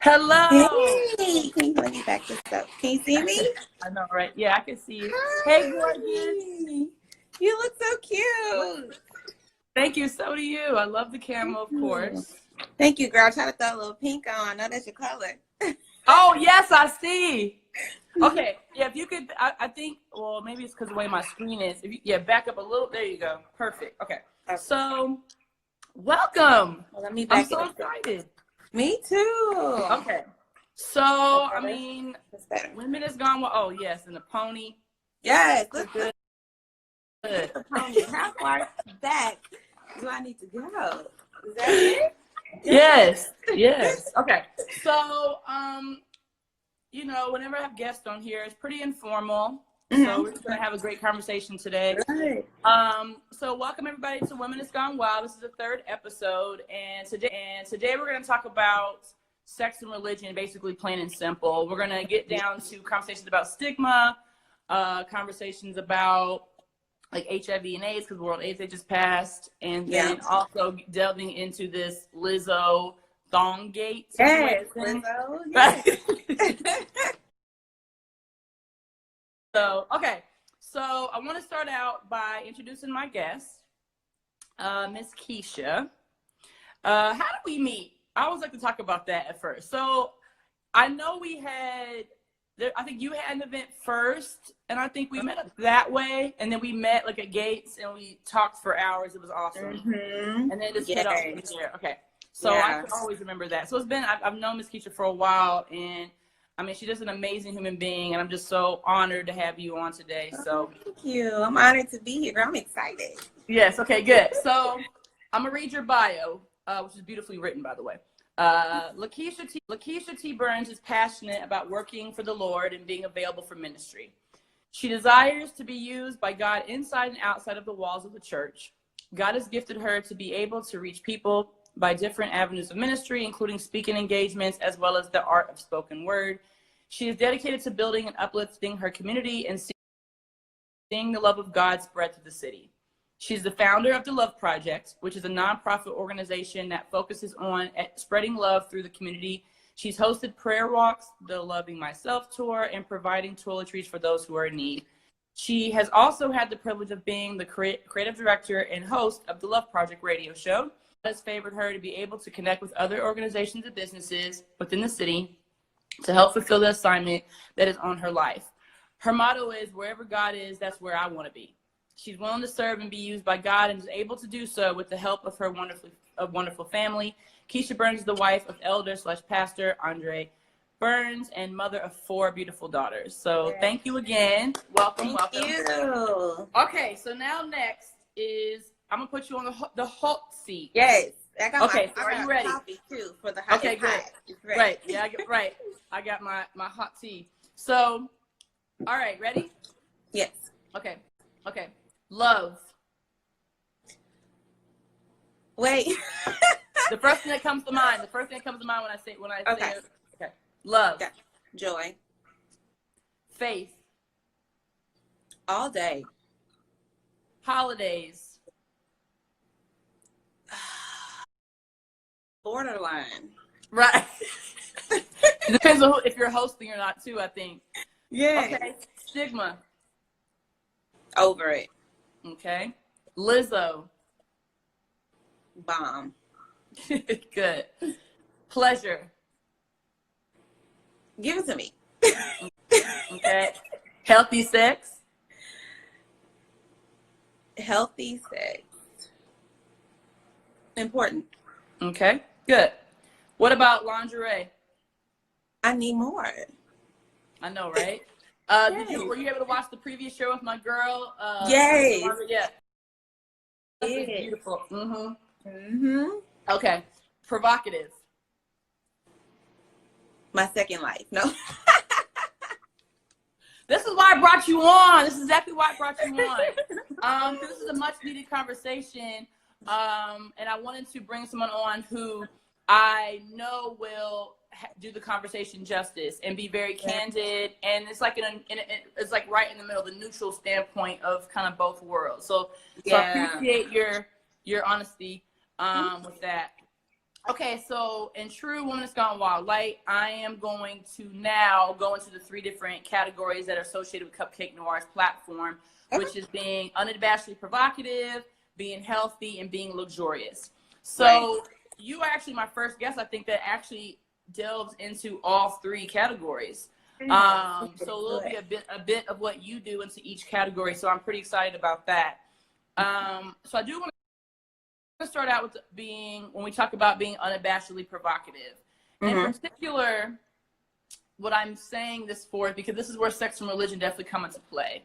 Hello. Hey, can you let me back this up? Can you see me? I know, right? Yeah, I can see you. Hi. Hey, gorgeous. You look so cute. Thank you. So do you. I love the camel, of course. Thank you, girl. Try to throw a little pink on. I know that's your color. Oh, yes, I see. Okay. Yeah, if you could, I think, well, maybe it's because the way my screen is. If you, back up a little. There you go. Perfect. Okay. So, welcome. Well, let me I'm back so it up. excited. Me too. Okay. So, I mean, That's better. women is gone. Oh, yes, and the pony. Yes, Good. look at the pony. How far back do I need to go? Is that it? Yes. Okay. So, whenever I have guests on here, it's pretty informal. So we're just gonna have a great conversation today. Right. So welcome everybody to Womanists Gone Wild. This is the third episode, and today we're gonna talk about sex and religion, basically plain and simple. We're gonna get down to conversations about stigma, conversations about like HIV and AIDS, because World AIDS Day just passed, and then also delving into this Lizzo thong gate situation. Yes, Lizzo. Yes. So, okay. So I want to start out by introducing my guest, Miss Keisha. How did we meet? I always like to talk about that at first. So I know I think you had an event first, and I think we met up that way, and then we met like at Gates, and we talked for hours. It was awesome. And then just hit up from there. Okay. So I can always remember that. So I've known Miss Keisha for a while, and I mean, she's just an amazing human being, and I'm just so honored to have you on today. So thank you. I'm honored to be here, girl. I'm excited. Yes. Okay, good. So I'm going to read your bio, which is beautifully written, by the way. Keisha T. Burns is passionate about working for the Lord and being available for ministry. She desires to be used by God inside and outside of the walls of the church. God has gifted her to be able to reach people by different avenues of ministry, including speaking engagements, as well as the art of spoken word. She is dedicated to building and uplifting her community and seeing the love of God spread to the city. She's the founder of the Love Project, which is a nonprofit organization that focuses on spreading love through the community. She's hosted prayer walks, the Loving Myself tour, and providing toiletries for those who are in need. She has also had the privilege of being the creative director and host of the Love Project radio show. Has favored her to be able to connect with other organizations and businesses within the city to help fulfill the assignment that is on her life. Her motto is, wherever God is, that's where I want to be. She's willing to serve and be used by God, and is able to do so with the help of her wonderful family. Keisha Burns is the wife of elder/pastor Andre Burns and mother of 4 beautiful daughters. So thank you again. Welcome. Thank you. Okay, so now next is, I'm going to put you on the hot seat. Yes. I got so are you ready? Coffee too for the hot. Okay, good. Right. Yeah, I got my hot tea. So, all right, ready? Yes. Okay. Love. Wait. The first thing that comes to mind. When I say okay. it. Okay. Love. Okay. Joy. Faith. All day. Holidays. Borderline. Right. It depends on if you're hosting or not, too, I think. Yeah. Okay. Stigma. Over it. Okay. Lizzo. Bomb. Good. Pleasure. Give it to me. Okay. Healthy sex. Healthy sex. Important. Okay. Good. What about lingerie? I need more. I know, right? Were you able to watch the previous show with my girl? Yes. Yeah. That's beautiful. Okay. Provocative. My second life. No. This is why I brought you on. This is exactly why I brought you on. This is a much needed conversation. And I wanted to bring someone on who I know will do the conversation justice and be very candid. And it's like it's like right in the middle, the neutral standpoint of kind of both worlds. So I appreciate your honesty with that. Okay, so in true Womanist Gone Wild Light, I am going to now go into the 3 different categories that are associated with Cupcake Noir's platform, which is being unabashedly provocative, being healthy, and being luxurious. So you are actually my first guest, I think, that actually delves into all 3 categories. So it'll be a bit of what you do into each category. So I'm pretty excited about that. So I do want to start out with when we talk about being unabashedly provocative. In particular, what I'm saying this for is because this is where sex and religion definitely come into play.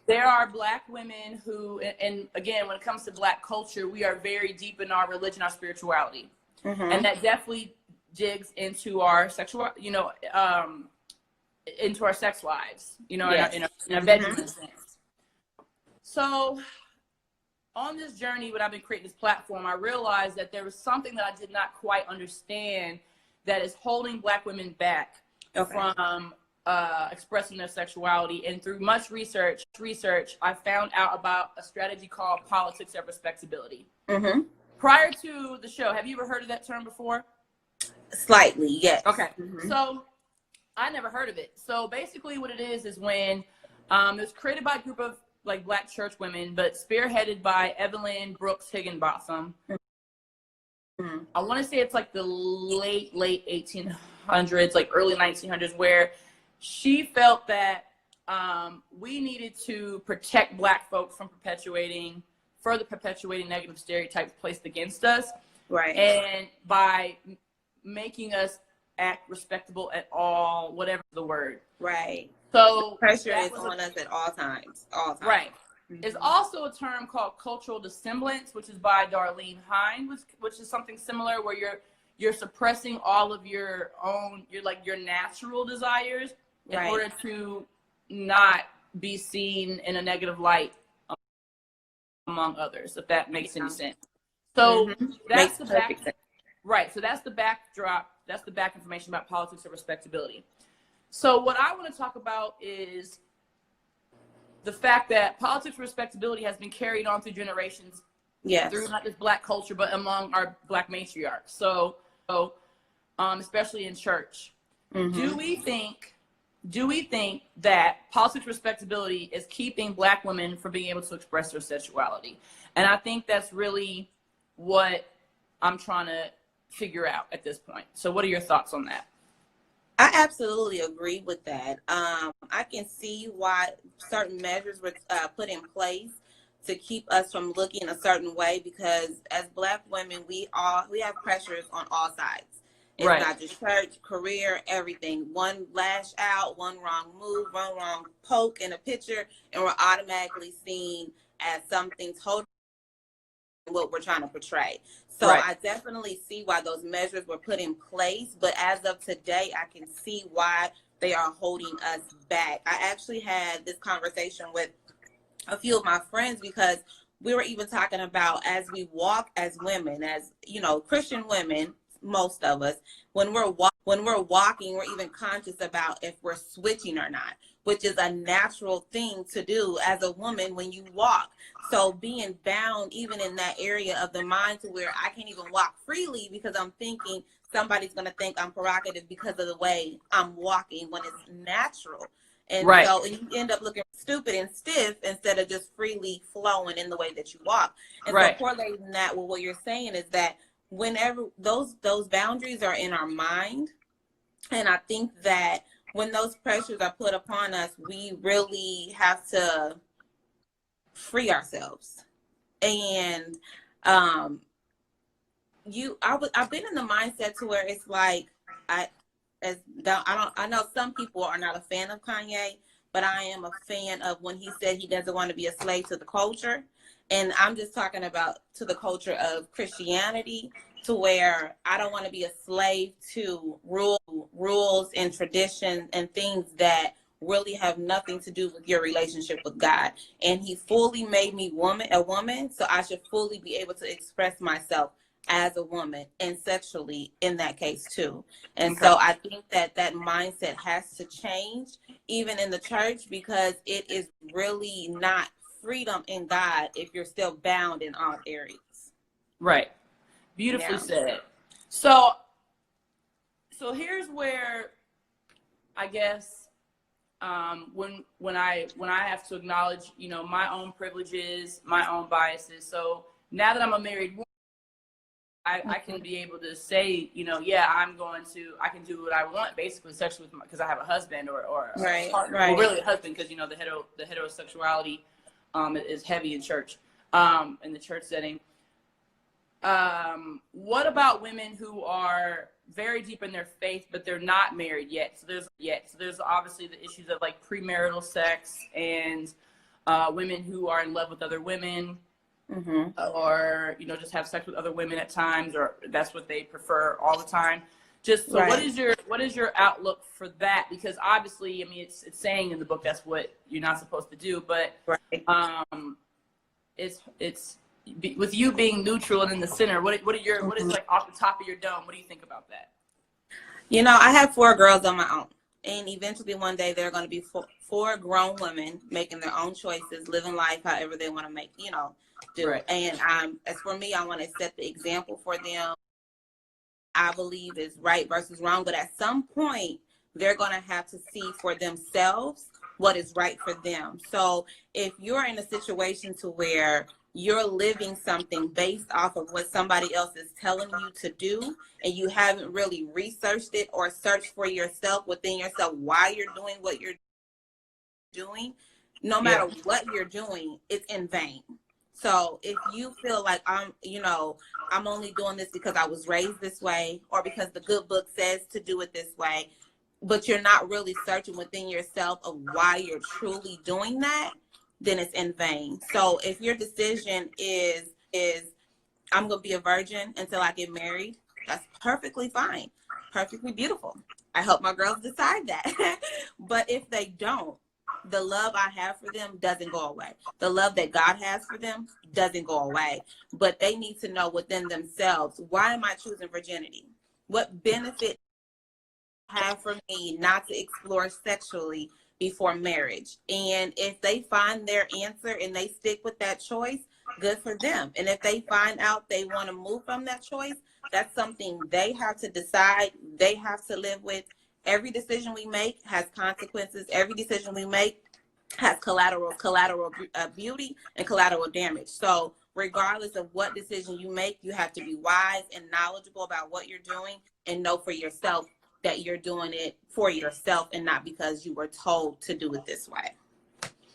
There are Black women who, and again, when it comes to Black culture, we are very deep in our religion, our spirituality. And that definitely digs into our sexual, into our sex lives, in our bedroom, in a sense. So on this journey, when I've been creating this platform, I realized that there was something that I did not quite understand that is holding Black women back from expressing their sexuality. And through much research, I found out about a strategy called politics of respectability. Prior to the show, have you ever heard of that term before? Slightly, yes. Okay. So I never heard of it. So basically what it is when it was created by a group of like Black church women, but spearheaded by Evelyn Brooks Higginbotham. I want to say it's like the late 1800s, like early 1900s, where she felt that we needed to protect Black folks from further perpetuating negative stereotypes placed against us. And by making us act respectable at all, whatever the word. So pressure is on us at all times. There's also a term called cultural dissemblance, which is by Darlene Hine, which is something similar, where you're suppressing all of your natural desires in order to not be seen in a negative light among others, if that makes any sense. So that's the back. So that's the backdrop. That's the back information about politics of respectability. So what I want to talk about is the fact that politics of respectability has been carried on through generations, through not just Black culture, but among our Black matriarchs. So especially in church. Do we think that politics of respectability is keeping Black women from being able to express their sexuality? And I think that's really what I'm trying to figure out at this point. So what are your thoughts on that? I absolutely agree with that. I can see why certain measures were put in place to keep us from looking a certain way, because as Black women, we have pressures on all sides. It's not just church, career, everything. One lash out, one wrong move, one wrong poke in a picture, and we're automatically seen as something totally what we're trying to portray. So I definitely see why those measures were put in place. But as of today, I can see why they are holding us back. I actually had this conversation with a few of my friends, because we were even talking about, as we walk as women, as Christian women, most of us, when we're walking, we're even conscious about if we're switching or not, which is a natural thing to do as a woman when you walk. So being bound even in that area of the mind to where I can't even walk freely because I'm thinking somebody's going to think I'm provocative because of the way I'm walking, when it's natural. And so you end up looking stupid and stiff instead of just freely flowing in the way that you walk. And so correlating that with what you're saying is that whenever those boundaries are in our mind, and I think that when those pressures are put upon us, we really have to free ourselves. And I've been in the mindset to where it's like I know some people are not a fan of Kanye, but I am a fan of when he said he doesn't want to be a slave to the culture. And I'm just talking about to the culture of Christianity, to where I don't want to be a slave to rules and traditions and things that really have nothing to do with your relationship with God. And he fully made me a woman, so I should fully be able to express myself as a woman and sexually in that case too. And so I think that mindset has to change even in the church, because it is really not freedom in God if you're still bound in all areas. Beautifully said. So, so here's where I guess when I have to acknowledge, you know, my own privileges, my own biases. So now that I'm a married woman, I can be able to say, you know, yeah, I can do what I want, basically sexually, because I have a husband or a partner. Well, really a husband, because, you know, the heterosexuality is heavy in church, in the church setting. What about women who are very deep in their faith, but they're not married yet? So there's obviously the issues of like premarital sex and women who are in love with other women. Mm-hmm. Or, you know, just have sex with other women at times, or that's what they prefer all the time. Just so what is your outlook for that? Because obviously, I mean, it's saying in the book that's what you're not supposed to do, but it's with you being neutral and in the center. What is like off the top of your dome? What do you think about that? You know, I have 4 girls on my own, and eventually one day they're going to be four grown women making their own choices, living life however they want to make, you know, do. Right. And as for me, I want to set the example for them. I believe is right versus wrong, but at some point they're going to have to see for themselves what is right for them. So if you're in a situation to where you're living something based off of what somebody else is telling you to do, and you haven't really researched it or searched for yourself within yourself why you're doing what you're doing, no matter what you're doing, it's in vain. So if you feel like I'm only doing this because I was raised this way or because the good book says to do it this way, but you're not really searching within yourself of why you're truly doing that, then it's in vain. So if your decision is I'm going to be a virgin until I get married, that's perfectly fine. Perfectly beautiful. I hope my girls decide that. But if they don't, the love I have for them doesn't go away. The love that God has for them doesn't go away. But they need to know within themselves, why am I choosing virginity? What benefit have for me not to explore sexually before marriage? And if they find their answer and they stick with that choice, good for them. And if they find out they want to move from that choice, that's something they have to decide, they have to live with. Every decision we make has consequences. Every decision we make has collateral beauty and collateral damage. So regardless of what decision you make, you have to be wise and knowledgeable about what you're doing and know for yourself that you're doing it for yourself and not because you were told to do it this way.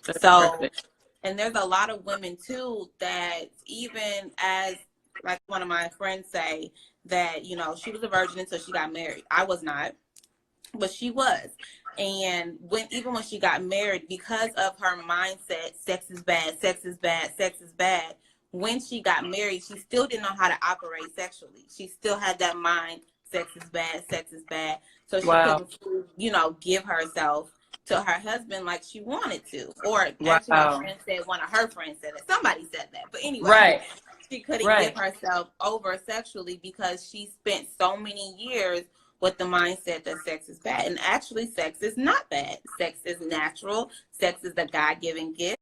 That's so perfect. And there's a lot of women too that even as like one of my friends say that, you know, she was a virgin until she got married. I was not. But she was. And even when she got married, because of her mindset, sex is bad, sex is bad, sex is bad, when she got married, she still didn't know how to operate sexually. She still had that mind, sex is bad, sex is bad. So she couldn't, you know, give herself to her husband like she wanted to. Or actually my friend said, one of her friends said it. Somebody said that. But anyway, she couldn't give herself over sexually because she spent so many years with the mindset that sex is bad. And actually, sex is not bad. Sex is natural. Sex is the God-given gift.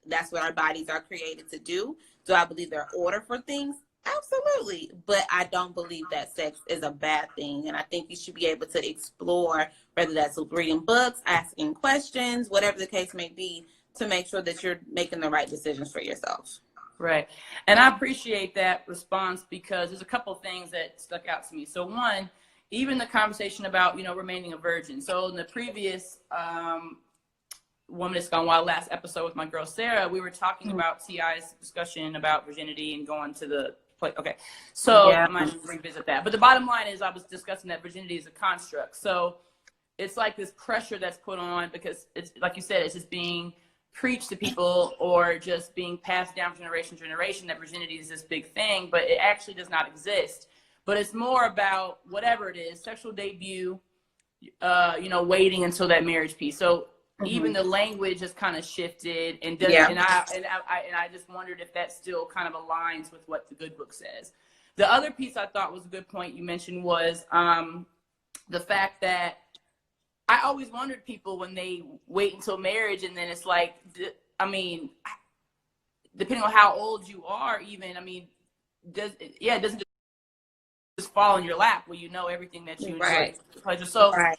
That's what our bodies are created to do. Do I believe there are order for things? Absolutely. But I don't believe that sex is a bad thing. And I think you should be able to explore, whether that's reading books, asking questions, whatever the case may be, to make sure that you're making the right decisions for yourself. Right. And I appreciate that response because there's a couple of things that stuck out to me. So one, even the conversation about, you know, remaining a virgin. So in the previous Womanists Gone Wild last episode with my girl Sarah, we were talking about T.I.'s discussion about virginity and going to the place. Okay. So I might revisit that. But the bottom line is I was discussing that virginity is a construct. So it's like this pressure that's put on because it's like you said, it's just being preach to people or just being passed down from generation to generation that virginity is this big thing, but it actually does not exist. But it's more about whatever it is, sexual debut, you know, waiting until that marriage piece. So even the language has kind of shifted and and I just wondered if that still kind of aligns with what the good book says. The other piece I thought was a good point you mentioned was the fact that I always wondered people when they wait until marriage and then it's like, I mean, depending on how old you are even, I mean, it doesn't just fall in your lap where you know everything that you enjoy. Right. Pleasure. So Right.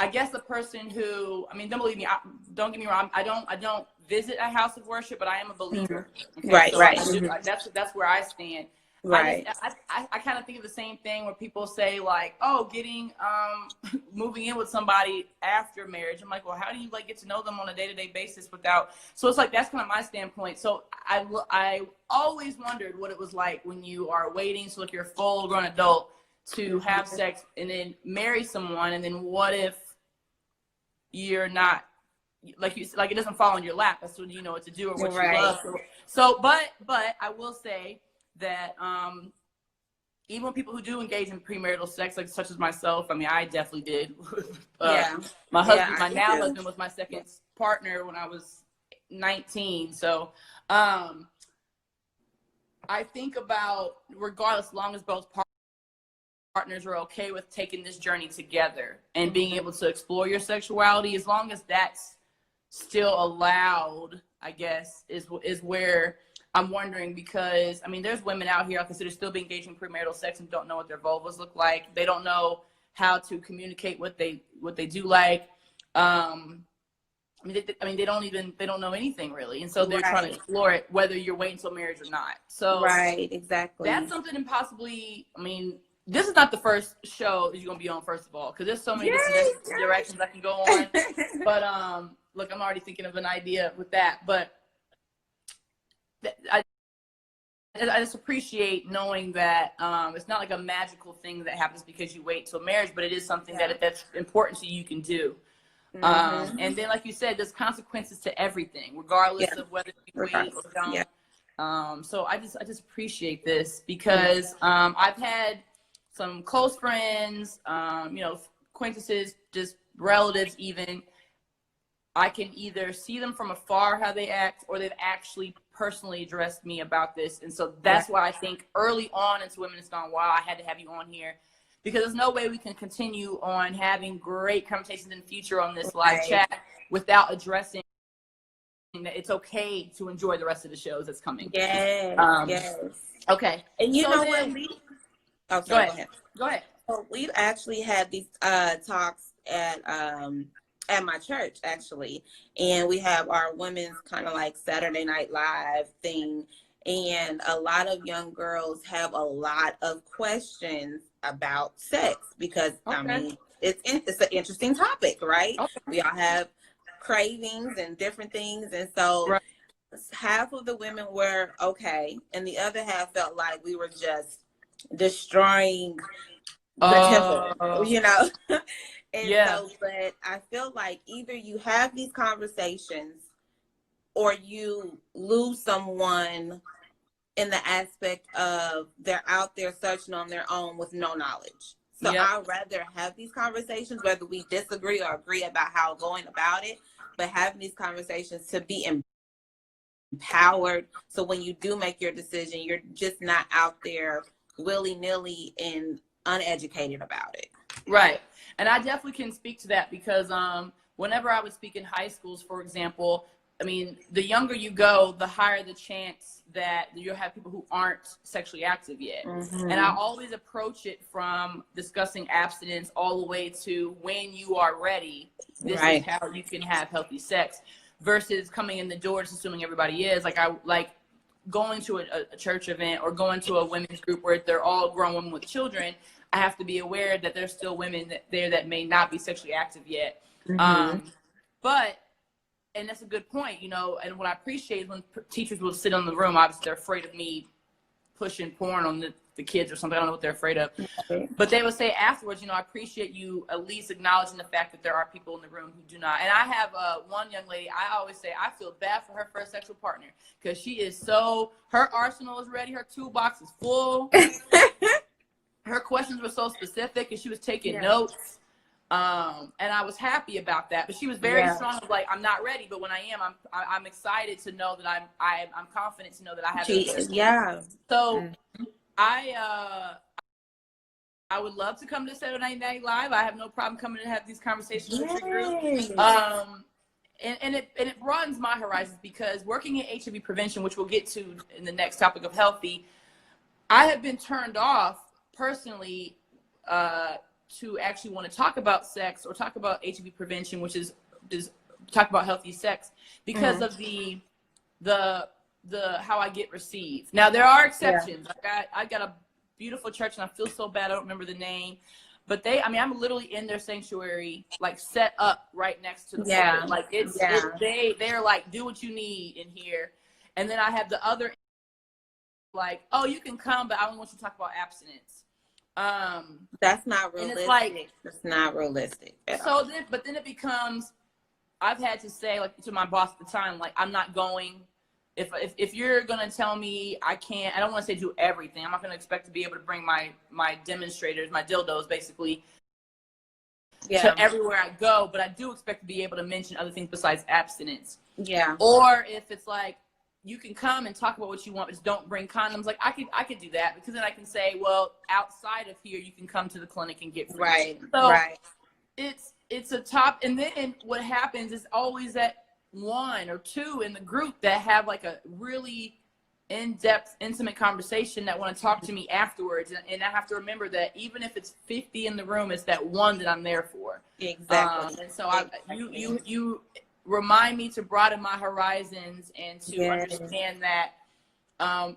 I guess the person who, I mean, don't believe me, don't get me wrong, I don't visit a house of worship, but I am a believer. Okay? Right, so right. That's where I stand. Right. I kind of think of the same thing where people say like, oh, getting moving in with somebody after marriage. I'm like, well, how do you like get to know them on a day-to-day basis without? So it's like that's kind of my standpoint. So I always wondered what it was like when you are waiting, so like you're a full-grown adult to have sex and then marry someone, and then what if you're not like it doesn't fall in your lap? That's when you know what to do or what you love. So but I will say that even when people who do engage in premarital sex, like such as myself, I mean, I definitely did. My husband, my now husband, was my second partner when I was 19. So I think about, regardless, as long as both partners are okay with taking this journey together and being able to explore your sexuality, as long as that's still allowed, I guess, is where I'm wondering, because I mean, there's women out here I consider still being engaged in premarital sex and don't know what their vulvas look like. They don't know how to communicate what they do like. I mean, they don't know anything really, and so they're trying to explore it, whether you're waiting until marriage or not. So exactly. That's something impossibly. I mean, this is not the first show that you're gonna be on, first of all, because there's so many different directions I can go on. But look, I'm already thinking of an idea with that, but. I just appreciate knowing that it's not like a magical thing that happens because you wait till marriage, but it is something that's important to you can do. And then, like you said, there's consequences to everything, regardless of whether you wait or don't. So I just appreciate this because I've had some close friends, acquaintances, just relatives even. I can either see them from afar how they act, or they've actually personally addressed me about this. And so that's why I think early on into Womanists Gone Wild, I had to have you on here, because there's no way we can continue on having great conversations in the future on this live chat without addressing that it's okay to enjoy the rest of the shows that's coming. Yes. Okay. And you know what? Go ahead. So we've actually had these talks at my church, actually, and we have our women's kind of like Saturday Night Live thing, and a lot of young girls have a lot of questions about sex because I mean it's an interesting topic, right? We all have cravings and different things, and so half of the women were okay, and the other half felt like we were just destroying the temple, And so, but I feel like either you have these conversations or you lose someone in the aspect of they're out there searching on their own with no knowledge. So I'd rather have these conversations, whether we disagree or agree about how going about it, but having these conversations to be empowered. So when you do make your decision, you're just not out there willy-nilly and uneducated about it. Right. And I definitely can speak to that because whenever I would speak in high schools, for example, I mean, the younger you go, the higher the chance that you'll have people who aren't sexually active yet. And I always approach it from discussing abstinence all the way to when you are ready, this is how you can have healthy sex, versus coming in the door just assuming everybody is. Like going to a church event or going to a women's group where they're all grown women with children, I have to be aware that there's still women there that may not be sexually active yet. But, and that's a good point, and what I appreciate is when teachers will sit in the room, obviously they're afraid of me pushing porn on the kids or something. I don't know what they're afraid of. But they would say afterwards, I appreciate you at least acknowledging the fact that there are people in the room who do not. And I have one young lady, I always say I feel bad for her first sexual partner because she is her arsenal is ready. Her toolbox is full. Her questions were so specific and she was taking notes. And I was happy about that, but she was very strong. Like, I'm not ready, but when I am, I'm excited to know that I'm confident to know that I have. So I would love to come to Saturday Night Live. I have no problem coming to have these conversations with your group. And it broadens my horizons because working in HIV prevention, which we'll get to in the next topic of healthy, I have been turned off personally to actually want to talk about sex or talk about HIV prevention, which is talk about healthy sex, because of the how I get received. Now there are exceptions. I got a beautiful church, and I feel so bad I don't remember the name, but I'm literally in their sanctuary, like set up right next to the pulpit. Like they're like, do what you need in here. And then I have the other, like, oh, you can come, but I don't want you to talk about abstinence. That's not realistic. It's like, it's not realistic at all. But then it becomes, I've had to say, like, to my boss at the time, like, I'm not going. If you're gonna tell me I can't, I don't want to say do everything. I'm not gonna expect to be able to bring my demonstrators, my dildos, basically, to everywhere I go. But I do expect to be able to mention other things besides abstinence. Yeah. Or if it's like, you can come and talk about what you want, but just don't bring condoms. Like, I could do that, because then I can say, well, outside of here, you can come to the clinic and get free. Right. So it's a top. And then what happens is always that one or two in the group that have like a really in-depth, intimate conversation that want to talk to me afterwards. And I have to remember that even if it's 50 in the room, it's that one that I'm there for. Exactly. And so you remind me to broaden my horizons and to understand that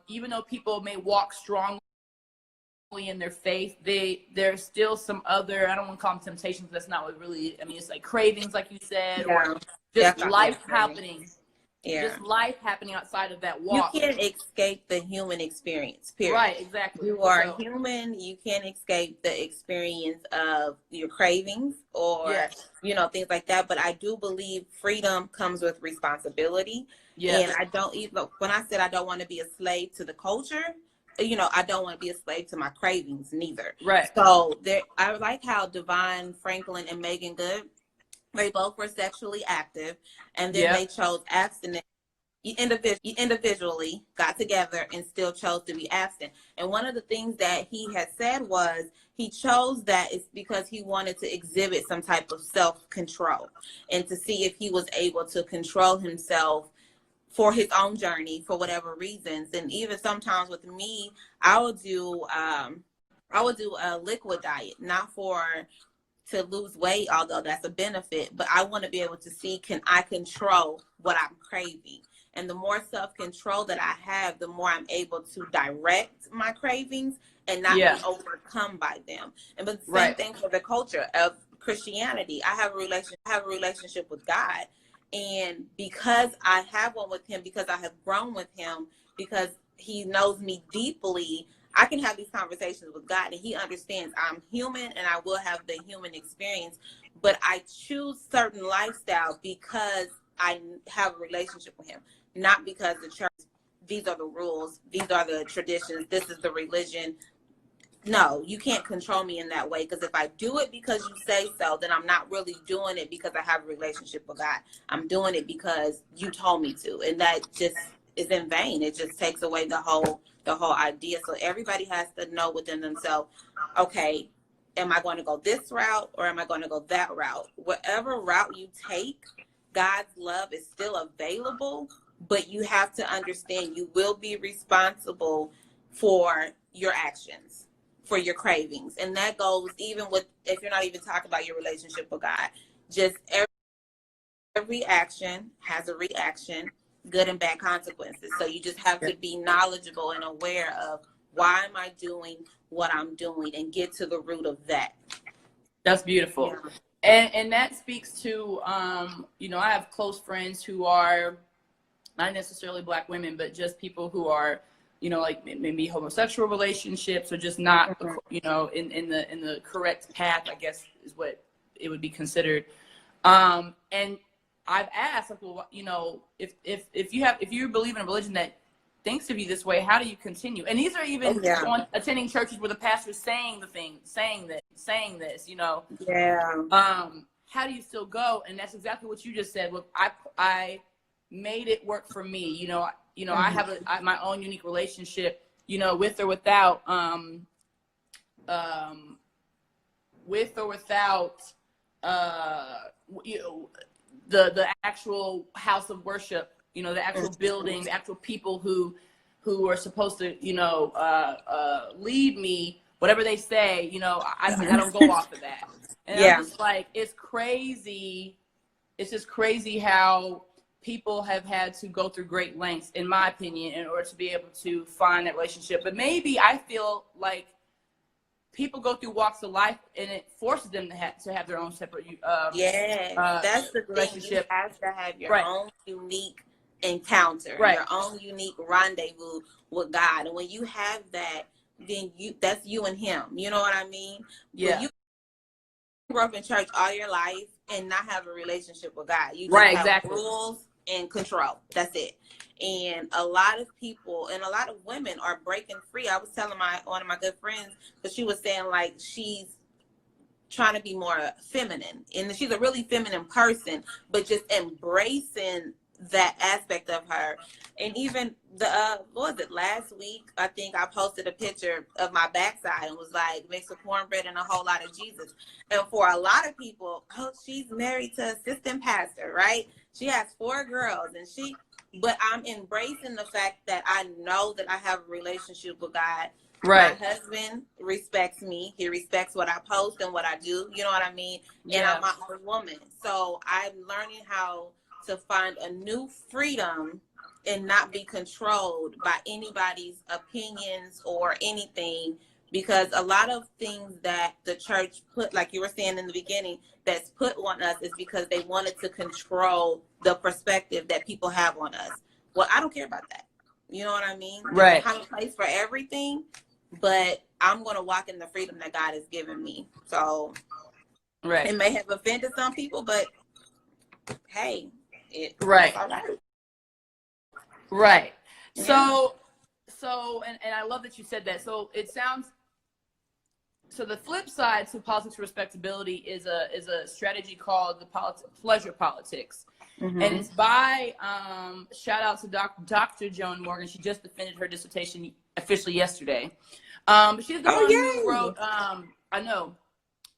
even though people may walk strongly in their faith, there's still some other, I don't want to call them temptations, that's not what really, I mean, it's like cravings, like you said, or just life happening. Just life happening outside of that walk. You can't escape the human experience, period. Right, exactly. You are human. You can't escape the experience of your cravings or, things like that. But I do believe freedom comes with responsibility. Yes. And I don't even, when I said I don't want to be a slave to the culture, I don't want to be a slave to my cravings neither. Right. So I like how Devon Franklin and Megan Good, they both were sexually active, and then they chose abstinence. Individually got together and still chose to be abstinent. And one of the things that he had said was he chose that is because he wanted to exhibit some type of self-control and to see if he was able to control himself for his own journey for whatever reasons. And even sometimes with me, I would do a liquid diet, not to lose weight, although that's a benefit, but I want to be able to see, can I control what I'm craving? And the more self-control that I have, the more I'm able to direct my cravings and not be overcome by them. And but the same thing for the culture of Christianity. I have a relationship with God. And because I have one with him, because I have grown with him, because he knows me deeply, I can have these conversations with God, and he understands I'm human and I will have the human experience, but I choose certain lifestyle because I have a relationship with him, not because the church, these are the rules, these are the traditions, this is the religion. No, you can't control me in that way, because if I do it because you say so, then I'm not really doing it because I have a relationship with God. I'm doing it because you told me to, and that just is in vain. It just takes away the whole idea. So everybody has to know within themselves, okay, am I going to go this route or am I going to go that route? Whatever route you take, God's love is still available, but you have to understand you will be responsible for your actions, for your cravings. And that goes even with, if you're not even talking about your relationship with God, just every action has a reaction, good and bad consequences. So you just have to be knowledgeable and aware of, why am I doing what I'm doing, and get to the root of that. That's beautiful. And that speaks to, I have close friends who are not necessarily Black women, but just people who are, like maybe homosexual relationships, or just not, in the correct path, I guess is what it would be considered. And I've asked, like, well, if you believe in a religion that thinks of you this way, how do you continue? And these are even attending churches where the pastor's saying this. How do you still go? And that's exactly what you just said. Look, I made it work for me. I have my own unique relationship, with or without, the actual house of worship, the actual building, the actual people who are supposed to, lead me whatever they say, you know, I don't go off of that. And Yeah. I'm just like, it's crazy. It's just crazy how people have had to go through great lengths, in my opinion, in order to be able to find that relationship. But maybe I feel like people go through walks of life and it forces them to have their own separate that's the thing. You relationship. have to have your Right. own unique encounter, Right. your own unique rendezvous with God. And when you have that, then that's you and him. You know what I mean? Yeah. But you grow up in church all your life and not have a relationship with God. You just Right, have exactly. rules and control. That's it. And a lot of people and a lot of women are breaking free. I was telling one of my good friends, because she was saying like she's trying to be more feminine, and she's a really feminine person, but just embracing that aspect of her. And even what was it, last week, I think I posted a picture of my backside and was like, mix with cornbread and a whole lot of Jesus. And for a lot of people, oh, she's married to assistant pastor, right? She has 4 girls, and but I'm embracing the fact that I know that I have a relationship with God. Right. My husband respects me. He respects what I post and what I do. You know what I mean? Yeah. And I'm my own woman. So I'm learning how to find a new freedom and not be controlled by anybody's opinions or anything. Because a lot of things that the church put, like you were saying in the beginning, that's put on us is because they wanted to control the perspective that people have on us. Well, I don't care about that. You know what I mean? Right. There's a time and place for everything, but I'm going to walk in the freedom that God has given me. So right. It may have offended some people, but hey, right. It's all right. Right. Yeah. So, and I love that you said that. So it sounds, so the flip side to politics of respectability is a strategy called the pleasure politics. Mm-hmm. And it's by, shout out to Dr. Joan Morgan. She just defended her dissertation officially yesterday. But she's the one who wrote, I know,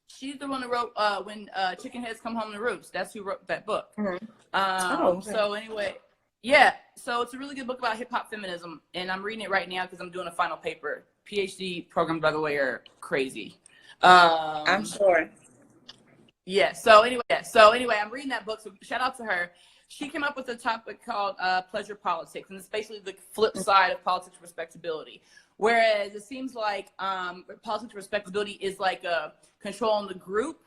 she's the one who wrote When Chicken Heads Come Home to Roost. That's who wrote that book. Mm-hmm. Okay. So anyway, yeah. So it's a really good book about hip hop feminism. And I'm reading it right now because I'm doing a final paper. PhD programs, by the way, are crazy. I'm sure. Yeah. So anyway, I'm reading that book. So shout out to her. She came up with a topic called pleasure politics, and it's basically the flip side of politics of respectability. Whereas it seems like politics of respectability is like controlling the group.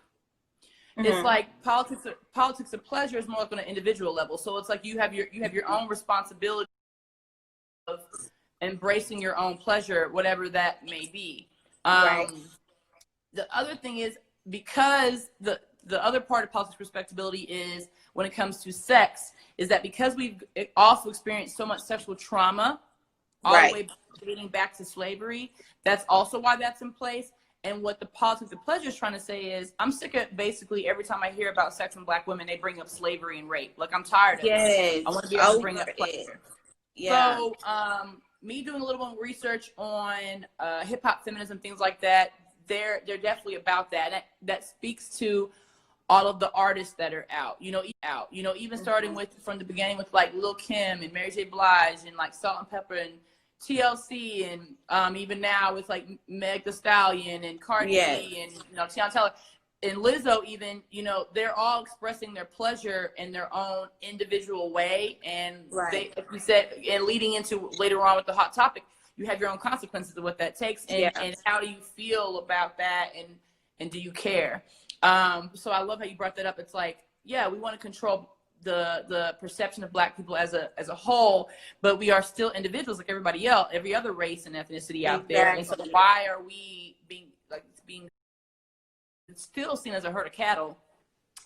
Mm-hmm. It's like politics of pleasure is more like on an individual level. So it's like you have your own responsibility of embracing your own pleasure, whatever that may be. Right. The other thing is, because the other part of politics of respectability is when it comes to sex, is that because we've also experienced so much sexual trauma all the way dating back to slavery, that's also why that's in place. And what the politics of pleasure is trying to say is, I'm sick of basically every time I hear about sex from Black women, they bring up slavery and rape. Like, I'm tired of it. I want to be able to bring up pleasure. Yeah. So me doing a little bit of research on hip hop feminism, things like that, they're definitely about that. That speaks to all of the artists that are out, even starting from the beginning with like Lil' Kim and Mary J. Blige and like Salt and Pepper and TLC, and even now with like Meg Thee Stallion and Cardi B and Tiana Taylor and Lizzo, even they're all expressing their pleasure in their own individual way, and they, like we said, and leading into later on with the hot topic, you have your own consequences of what that takes, and how do you feel about that, and do you care? So I love how you brought that up. It's like, yeah, we want to control the perception of Black people as a whole, but we are still individuals like everybody else, every other race and ethnicity out there. And so why are we being still seen as a herd of cattle?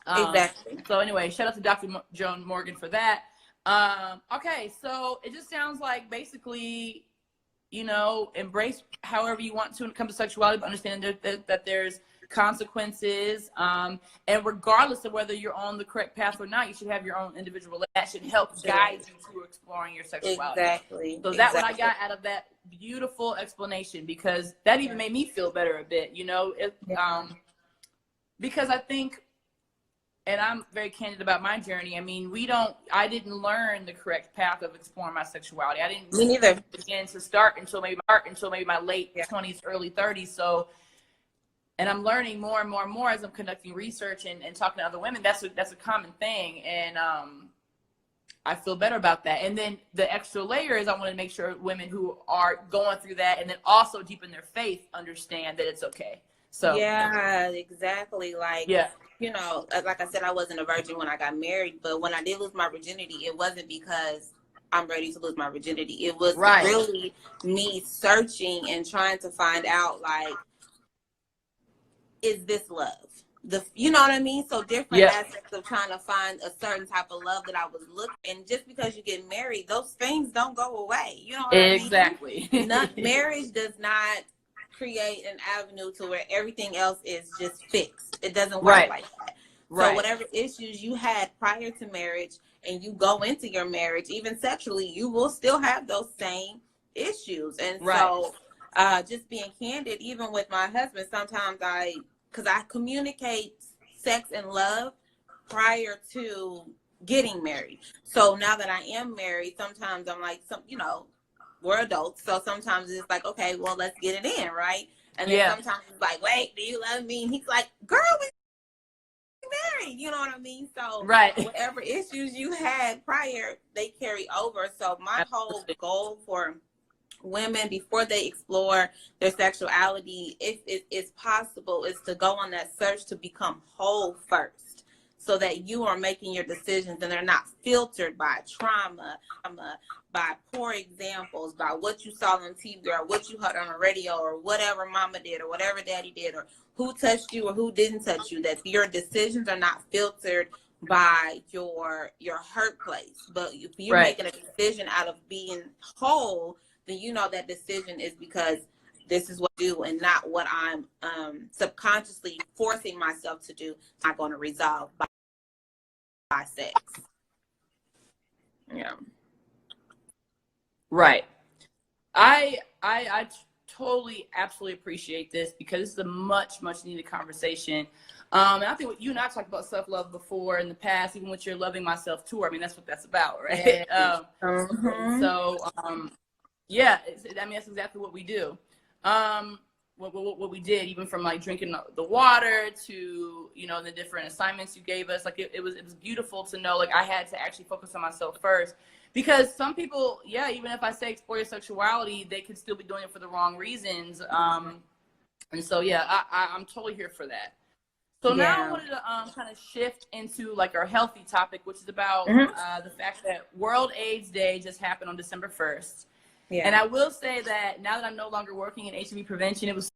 Exactly. So anyway, shout out to Dr. Joan Morgan for that. Okay, so it just sounds like basically, embrace however you want to when it comes to sexuality, but understanding that there's consequences, and regardless of whether you're on the correct path or not, you should have your own individual. That should help guide you to exploring your sexuality. Exactly. So that's what I got out of that beautiful explanation, because that even made me feel better a bit, because I think and I'm very candid about my journey. I mean, I didn't learn the correct path of exploring my sexuality. I didn't Me neither. begin to start until maybe my late 20s, early 30s. So, and I'm learning more and more and more as I'm conducting research and talking to other women. That's a common thing. And I feel better about that. And then the extra layer is I want to make sure women who are going through that and then also deep in their faith understand that it's okay. So yeah, exactly. Like, yeah, you know, like I said, I wasn't a virgin when I got married, but when I did lose my virginity, it wasn't because I'm ready to lose my virginity. It was really me searching and trying to find out, like, is this love? You know what I mean? So different aspects of trying to find a certain type of love that I was looking. And just because you get married, those things don't go away. You know what I mean? Exactly. Marriage does not create an avenue to where everything else is just fixed. It doesn't work like that. So whatever issues you had prior to marriage and you go into your marriage, even sexually, you will still have those same issues. And so just being candid, even with my husband, sometimes because I communicate sex and love prior to getting married. So now that I am married, sometimes I'm like, we're adults. So sometimes it's like, okay, well, let's get it in, right? And then sometimes it's like, wait, do you love me? And he's like, girl, we married. You know what I mean? So whatever issues you had prior, they carry over. So my whole goal for women before they explore their sexuality, if it is possible, is to go on that search to become whole first, so that you are making your decisions and they're not filtered by trauma, by poor examples, by what you saw on TV or what you heard on the radio or whatever mama did or whatever daddy did or who touched you or who didn't touch you. That your decisions are not filtered by your hurt place. But if you're making a decision out of being whole, then you know that decision is because this is what I do and not what I'm subconsciously forcing myself to do. It's not going to resolve by sex. Yeah. Right. I totally, absolutely appreciate this because this is a much, much needed conversation. And I think you and I talked about self-love before in the past, even with your Loving Myself tour. I mean, that's what that's about, right? So, yeah, I mean, that's exactly what we do. What we did, even from like drinking the water to, the different assignments you gave us. Like it was beautiful to know, like I had to actually focus on myself first, because some people, even if I say explore your sexuality, they could still be doing it for the wrong reasons. And so, I'm totally here for that. So now I wanted to kind of shift into like our healthy topic, which is about the fact that World AIDS Day just happened on December 1st. Yeah. And I will say that now that I'm no longer working in HIV prevention, it was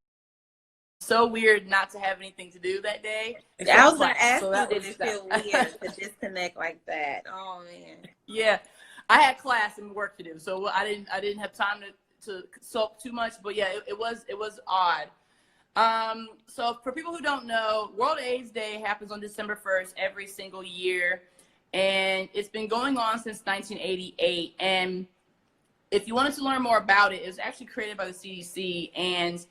so weird not to have anything to do that day. I was going to ask you, did it feel weird to disconnect like that? Oh, man. Yeah. I had class and work to do, so I didn't have time to soak too much, but it was odd. So for people who don't know, World AIDS Day happens on December 1st every single year, and it's been going on since 1988. And if you wanted to learn more about it, it was actually created by the CDC, and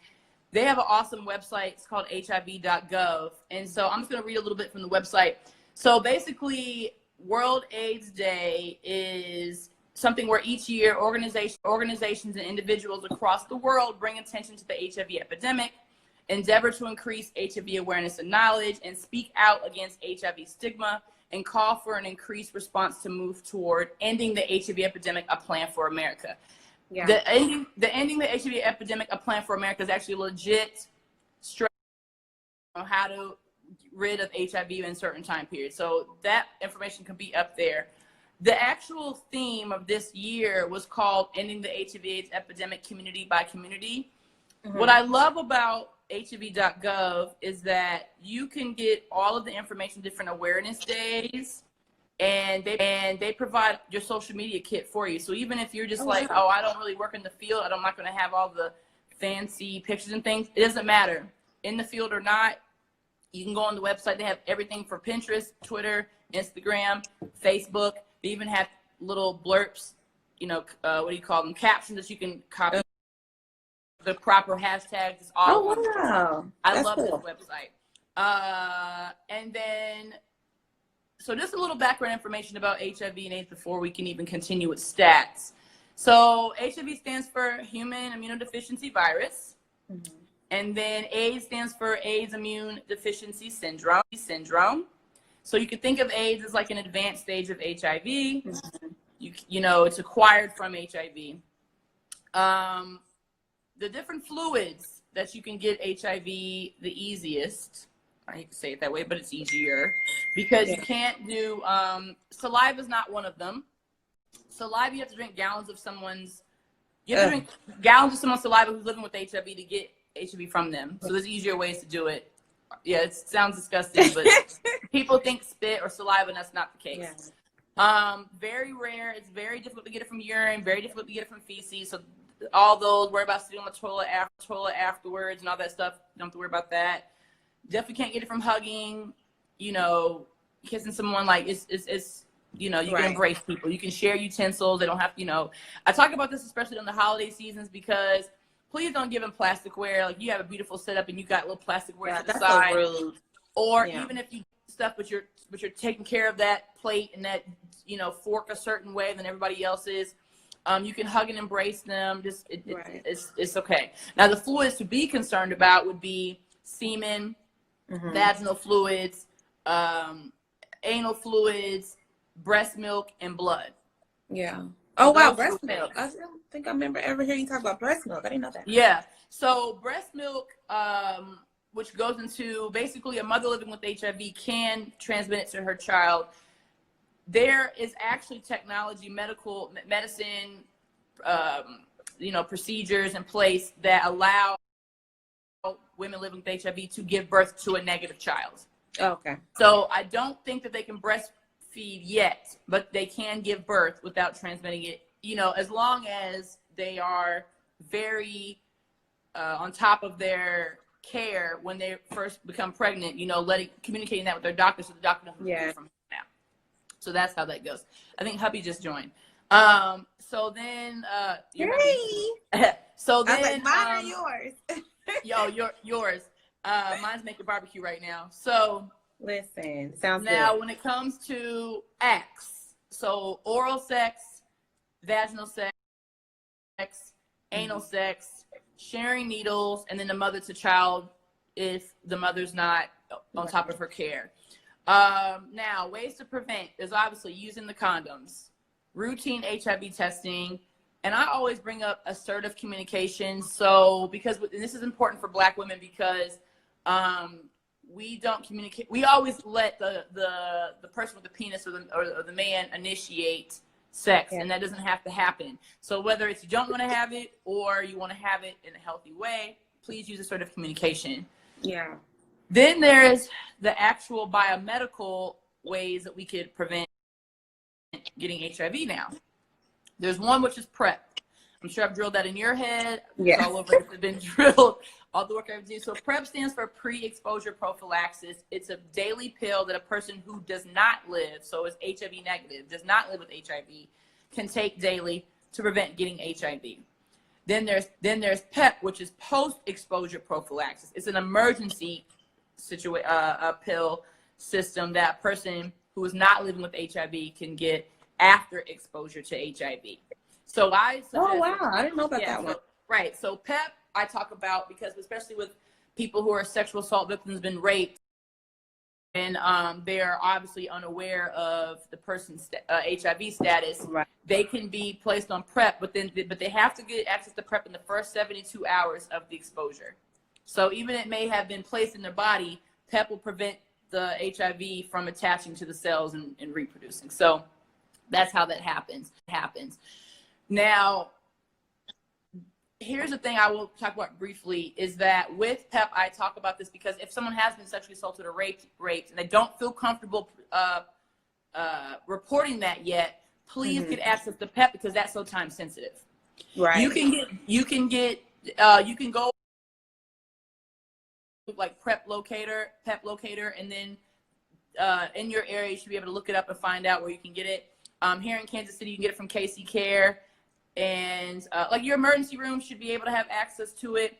they have an awesome website. It's called hiv.gov. And so I'm just going to read a little bit from the website. So basically, World AIDS Day is something where each year organizations and individuals across the world bring attention to the HIV epidemic, endeavor to increase HIV awareness and knowledge, and speak out against HIV stigma, and call for an increased response to move toward ending the HIV epidemic, a plan for America. Yeah. The ending the HIV epidemic, a plan for America is actually legit strategy on how to get rid of HIV in certain time periods. So that information can be up there. The actual theme of this year was called Ending the HIV/AIDS Epidemic Community by Community. What I love about hiv.gov is that you can get all of the information, different awareness days, and they provide your social media kit for you. So even if you're just I don't really work in the field, I'm not going to have all the fancy pictures and things, it doesn't matter. In the field or not, you can go on the website. They have everything for Pinterest, Twitter, Instagram, Facebook. They even have little blurps, what do you call them, captions that you can copy. The proper hashtags is all. Oh, wow. I love this website. And then So just a little background information about HIV and AIDS before we can even continue with stats. So HIV stands for human immunodeficiency virus. Mm-hmm. And then AIDS stands for AIDS immune deficiency syndrome. So you could think of AIDS as like an advanced stage of HIV. Mm-hmm. You know, it's acquired from HIV. The different fluids that you can get HIV the easiest, I hate to say it that way, but it's easier because you can't do, saliva is not one of them. Saliva, you have to drink gallons of someone's saliva who's living with HIV to get HIV from them. So there's easier ways to do it. Yeah, it sounds disgusting, but people think spit or saliva, and that's not the case. Yeah. Very rare. It's very difficult to get it from urine, very difficult to get it from feces. So all those, worry about sitting on the toilet afterwards and all that stuff. Don't have to worry about that. Definitely can't get it from hugging, you know, kissing someone. Like it's you know, you can embrace people. You can share utensils. They don't have to, you know. I talk about this especially on the holiday seasons because please don't give them plasticware. Like you have a beautiful setup and you got little plasticware to the side. So rude. Or even if you stuff, but you're taking care of that plate and that, you know, fork a certain way than everybody else is. You can hug and embrace them. Just it's okay. Now the fluids to be concerned about would be semen, vaginal fluids, anal fluids, breast milk, and blood. Yeah. Oh wow, breast milk. I don't think I remember ever hearing you talk about breast milk. I didn't know that. Yeah. So breast milk, which goes into basically a mother living with HIV can transmit it to her child. There is actually technology, medicine, you know, procedures in place that allow women living with HIV to give birth to a negative child. Okay. So I don't think that they can breastfeed yet, but they can give birth without transmitting it, you know, as long as they are very on top of their care when they first become pregnant, you know, communicating that with their doctor so the doctor knows what from now. So that's how that goes. I think hubby just joined. So then so then I was like, mine are yours. yours. Mine's making barbecue right now. So listen, sounds now good. when it comes to acts, so oral sex, vaginal sex, anal sex, sharing needles, and then the mother to child if the mother's not on top of her care. Now, ways to prevent is obviously using the condoms, routine HIV testing, and I always bring up assertive communication. So because and this is important for Black women because we don't communicate. We always let the person with the penis or the man initiate sex, and that doesn't have to happen. So whether it's you don't want to have it or you want to have it in a healthy way, please use assertive communication. Yeah. Then there's the actual biomedical ways that we could prevent getting HIV now. There's one which is PrEP. I'm sure I've drilled that in your head. Yeah. It's all over. It's been drilled. All the work I've done. So PrEP stands for pre-exposure prophylaxis. It's a daily pill that a person who does not live, so is HIV negative, does not live with HIV, can take daily to prevent getting HIV. Then there's PEP, which is post-exposure prophylaxis. It's an emergency pill system that a person who is not living with HIV can get after exposure to HIV. So I suggest, oh wow, I didn't know about that one. Right. So PEP I talk about because especially with people who are sexual assault victims, been raped, and they are obviously unaware of the person's HIV status. Right. They can be placed on PrEP, but they have to get access to PrEP in the first 72 hours of the exposure. So even it may have been placed in their body, PEP will prevent the HIV from attaching to the cells and reproducing. So that's how that happens. Now, here's the thing I will talk about briefly is that with PEP, I talk about this because if someone has been sexually assaulted or raped, and they don't feel comfortable reporting that yet, please get access to PEP because that's so time sensitive. Right. You can go like PEP locator, and then in your area, you should be able to look it up and find out where you can get it. Here in Kansas City, you can get it from KC Care. And like your emergency room should be able to have access to it.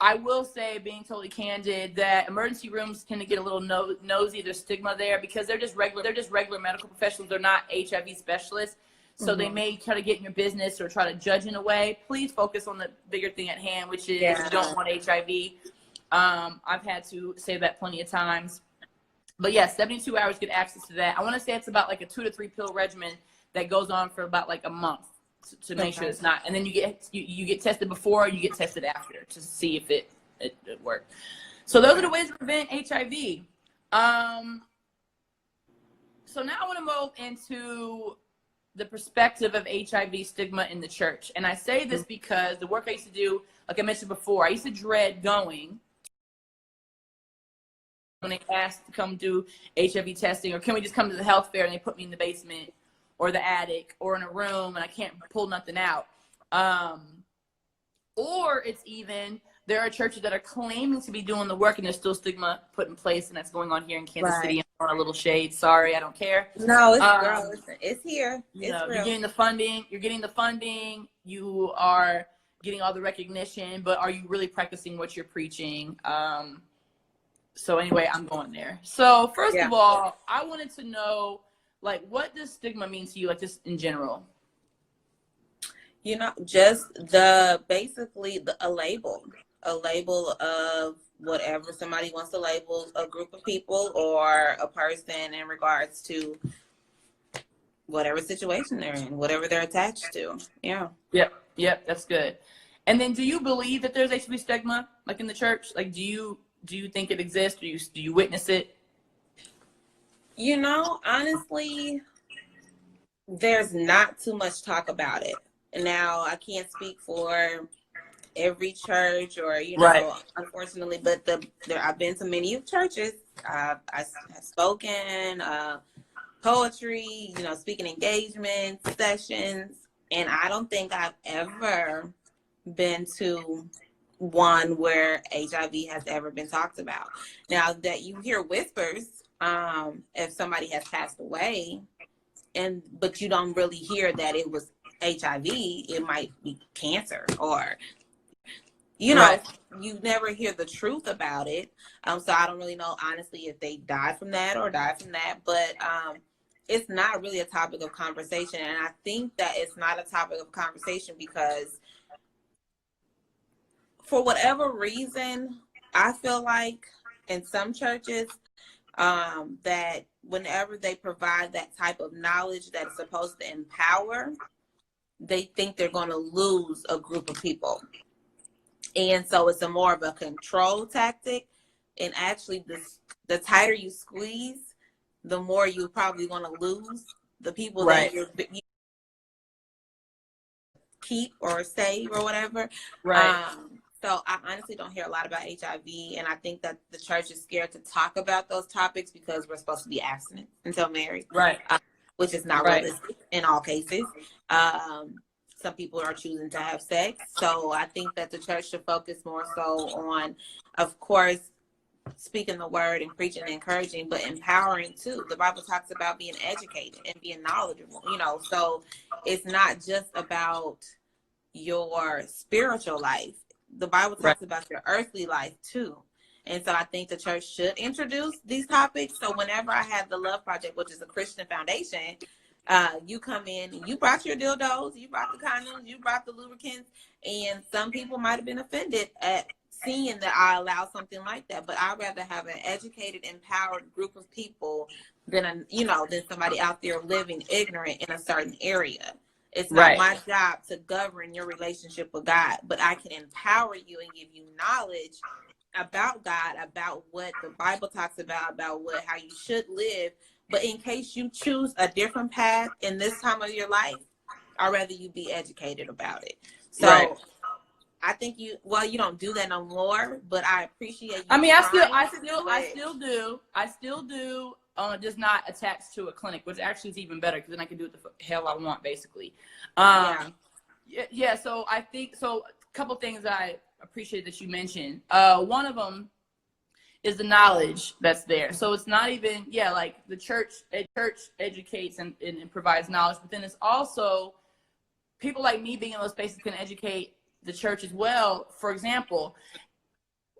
I will say, being totally candid, that emergency rooms tend to get a little nosy. There's stigma there because they're just regular medical professionals. They're not HIV specialists. So they may try to get in your business or try to judge in a way. Please focus on the bigger thing at hand, which is you don't want HIV. I've had to say that plenty of times. But yeah, 72 hours, get access to that. I want to say it's about like a 2 to 3 pill regimen that goes on for about like a month to make sure it's not. And then you get tested before, you get tested after to see if it worked. So those are the ways to prevent HIV. So now I want to move into the perspective of HIV stigma in the church. And I say this because the work I used to do, like I mentioned before, I used to dread going when they asked to come do HIV testing, or can we just come to the health fair and they put me in the basement or the attic or in a room and I can't pull nothing out. Or it's even, there are churches that are claiming to be doing the work and there's still stigma put in place, and that's going on here in Kansas City. I'm on a little shade. Sorry, I don't care. No, it's here. It's real. You're getting the funding. You are getting all the recognition, but are you really practicing what you're preaching? So anyway, I'm going there. So first of all, I wanted to know, like, what does stigma mean to you, like, just in general? You know, just a label of whatever somebody wants to label a group of people or a person in regards to whatever situation they're in, whatever they're attached to. Yeah. Yep, that's good. And then, do you believe that there's HIV stigma, like, in the church? Like, do you think it exists? Do you witness it? You know, honestly, there's not too much talk about it. Now, I can't speak for every church or, unfortunately, but I've been to many churches. I've spoken, poetry, speaking engagements, sessions, and I don't think I've ever been to one where HIV has ever been talked about. Now, that you hear whispers, if somebody has passed away, but you don't really hear that it was HIV, it might be cancer, or you never hear the truth about it. So I don't really know, honestly, if they died from that, but it's not really a topic of conversation. And I think that it's not a topic of conversation because for whatever reason, I feel like in some churches, that whenever they provide that type of knowledge that's supposed to empower, they think they're going to lose a group of people. And so it's more of a control tactic. And actually, the tighter you squeeze, the more you're probably going to lose the people that you keep or save or whatever. So I honestly don't hear a lot about HIV, and I think that the church is scared to talk about those topics because we're supposed to be abstinent until married, which is not realistic in all cases. Some people are choosing to have sex, so I think that the church should focus more so on, of course, speaking the word and preaching and encouraging, but empowering too. The Bible talks about being educated and being knowledgeable, so it's not just about your spiritual life. The Bible talks about your earthly life too. And so I think the church should introduce these topics. So whenever I had the Love Project, which is a Christian foundation, you come in and you brought your dildos, you brought the condoms, you brought the lubricants, and some people might have been offended at seeing that I allow something like that. But I'd rather have an educated, empowered group of people than somebody out there living ignorant in a certain area. It's not my job to govern your relationship with God, but I can empower you and give you knowledge about God, about what the Bible talks about how you should live. But in case you choose a different path in this time of your life, I'd rather you be educated about it. So I think you don't do that no more, but I appreciate you. I mean, I still do. Just not attached to a clinic, which actually is even better because then I can do what the hell I want, basically. So I think a couple things I appreciate that you mentioned. One of them is the knowledge that's there. So it's not even like the church educates and provides knowledge, but then it's also people like me being in those spaces can educate the church as well. For example,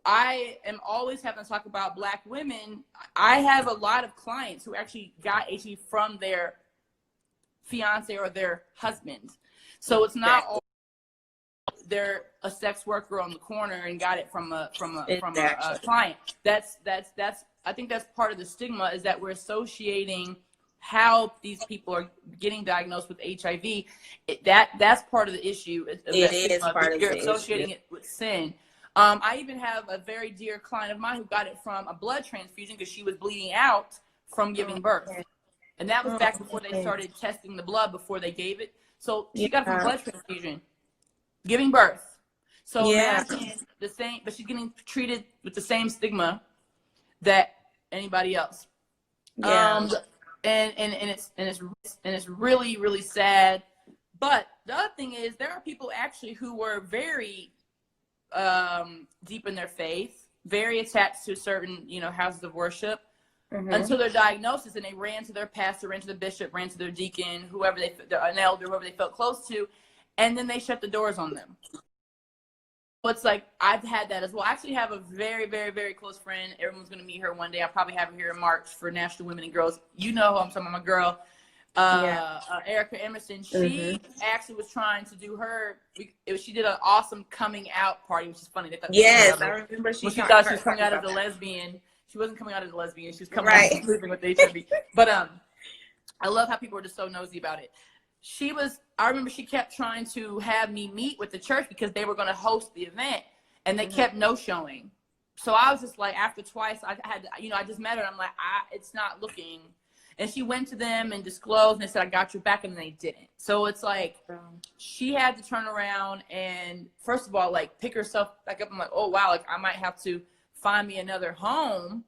I am always having to talk about Black women. I have a lot of clients who actually got HIV from their fiance or their husband. So it's not all they're a sex worker on the corner and got it from a client. That's I think that's part of the stigma, is that we're associating how these people are getting diagnosed with HIV. That's part of the issue. It is part of the issue. You're associating it with sin. I even have a very dear client of mine who got it from a blood transfusion because she was bleeding out from giving birth. And that was back before they started testing the blood before they gave it. So she got it from blood transfusion, giving birth. So imagine the same, but she's getting treated with the same stigma that anybody else. And it's really, really sad. But the other thing is, there are people actually who were very deep in their faith, very attached to certain, houses of worship, until their diagnosis, and they ran to their pastor, ran to the bishop, ran to their deacon, whoever an elder, whoever they felt close to, and then they shut the doors on them. So it's like, I've had that as well. I actually have a very, very, very close friend. Everyone's going to meet her one day. I'll probably have her here in March for National Women and Girls. You know who I'm talking about, my girl. Erica Emerson, she actually was trying to do she did an awesome coming out party, which is funny. They thought I remember she thought she was coming out as a lesbian. She wasn't coming out as a lesbian. She was coming out as living with HIV. But I love how people are just so nosy about it. I remember she kept trying to have me meet with the church because they were going to host the event, and they kept no-showing. So I was just like, after twice, I had, I just met her, and I'm like, it's not looking. And she went to them and disclosed, and they said, I got your back, and they didn't. So it's like, she had to turn around and, first of all, like, pick herself back up. I'm like, oh, wow, like, I might have to find me another home.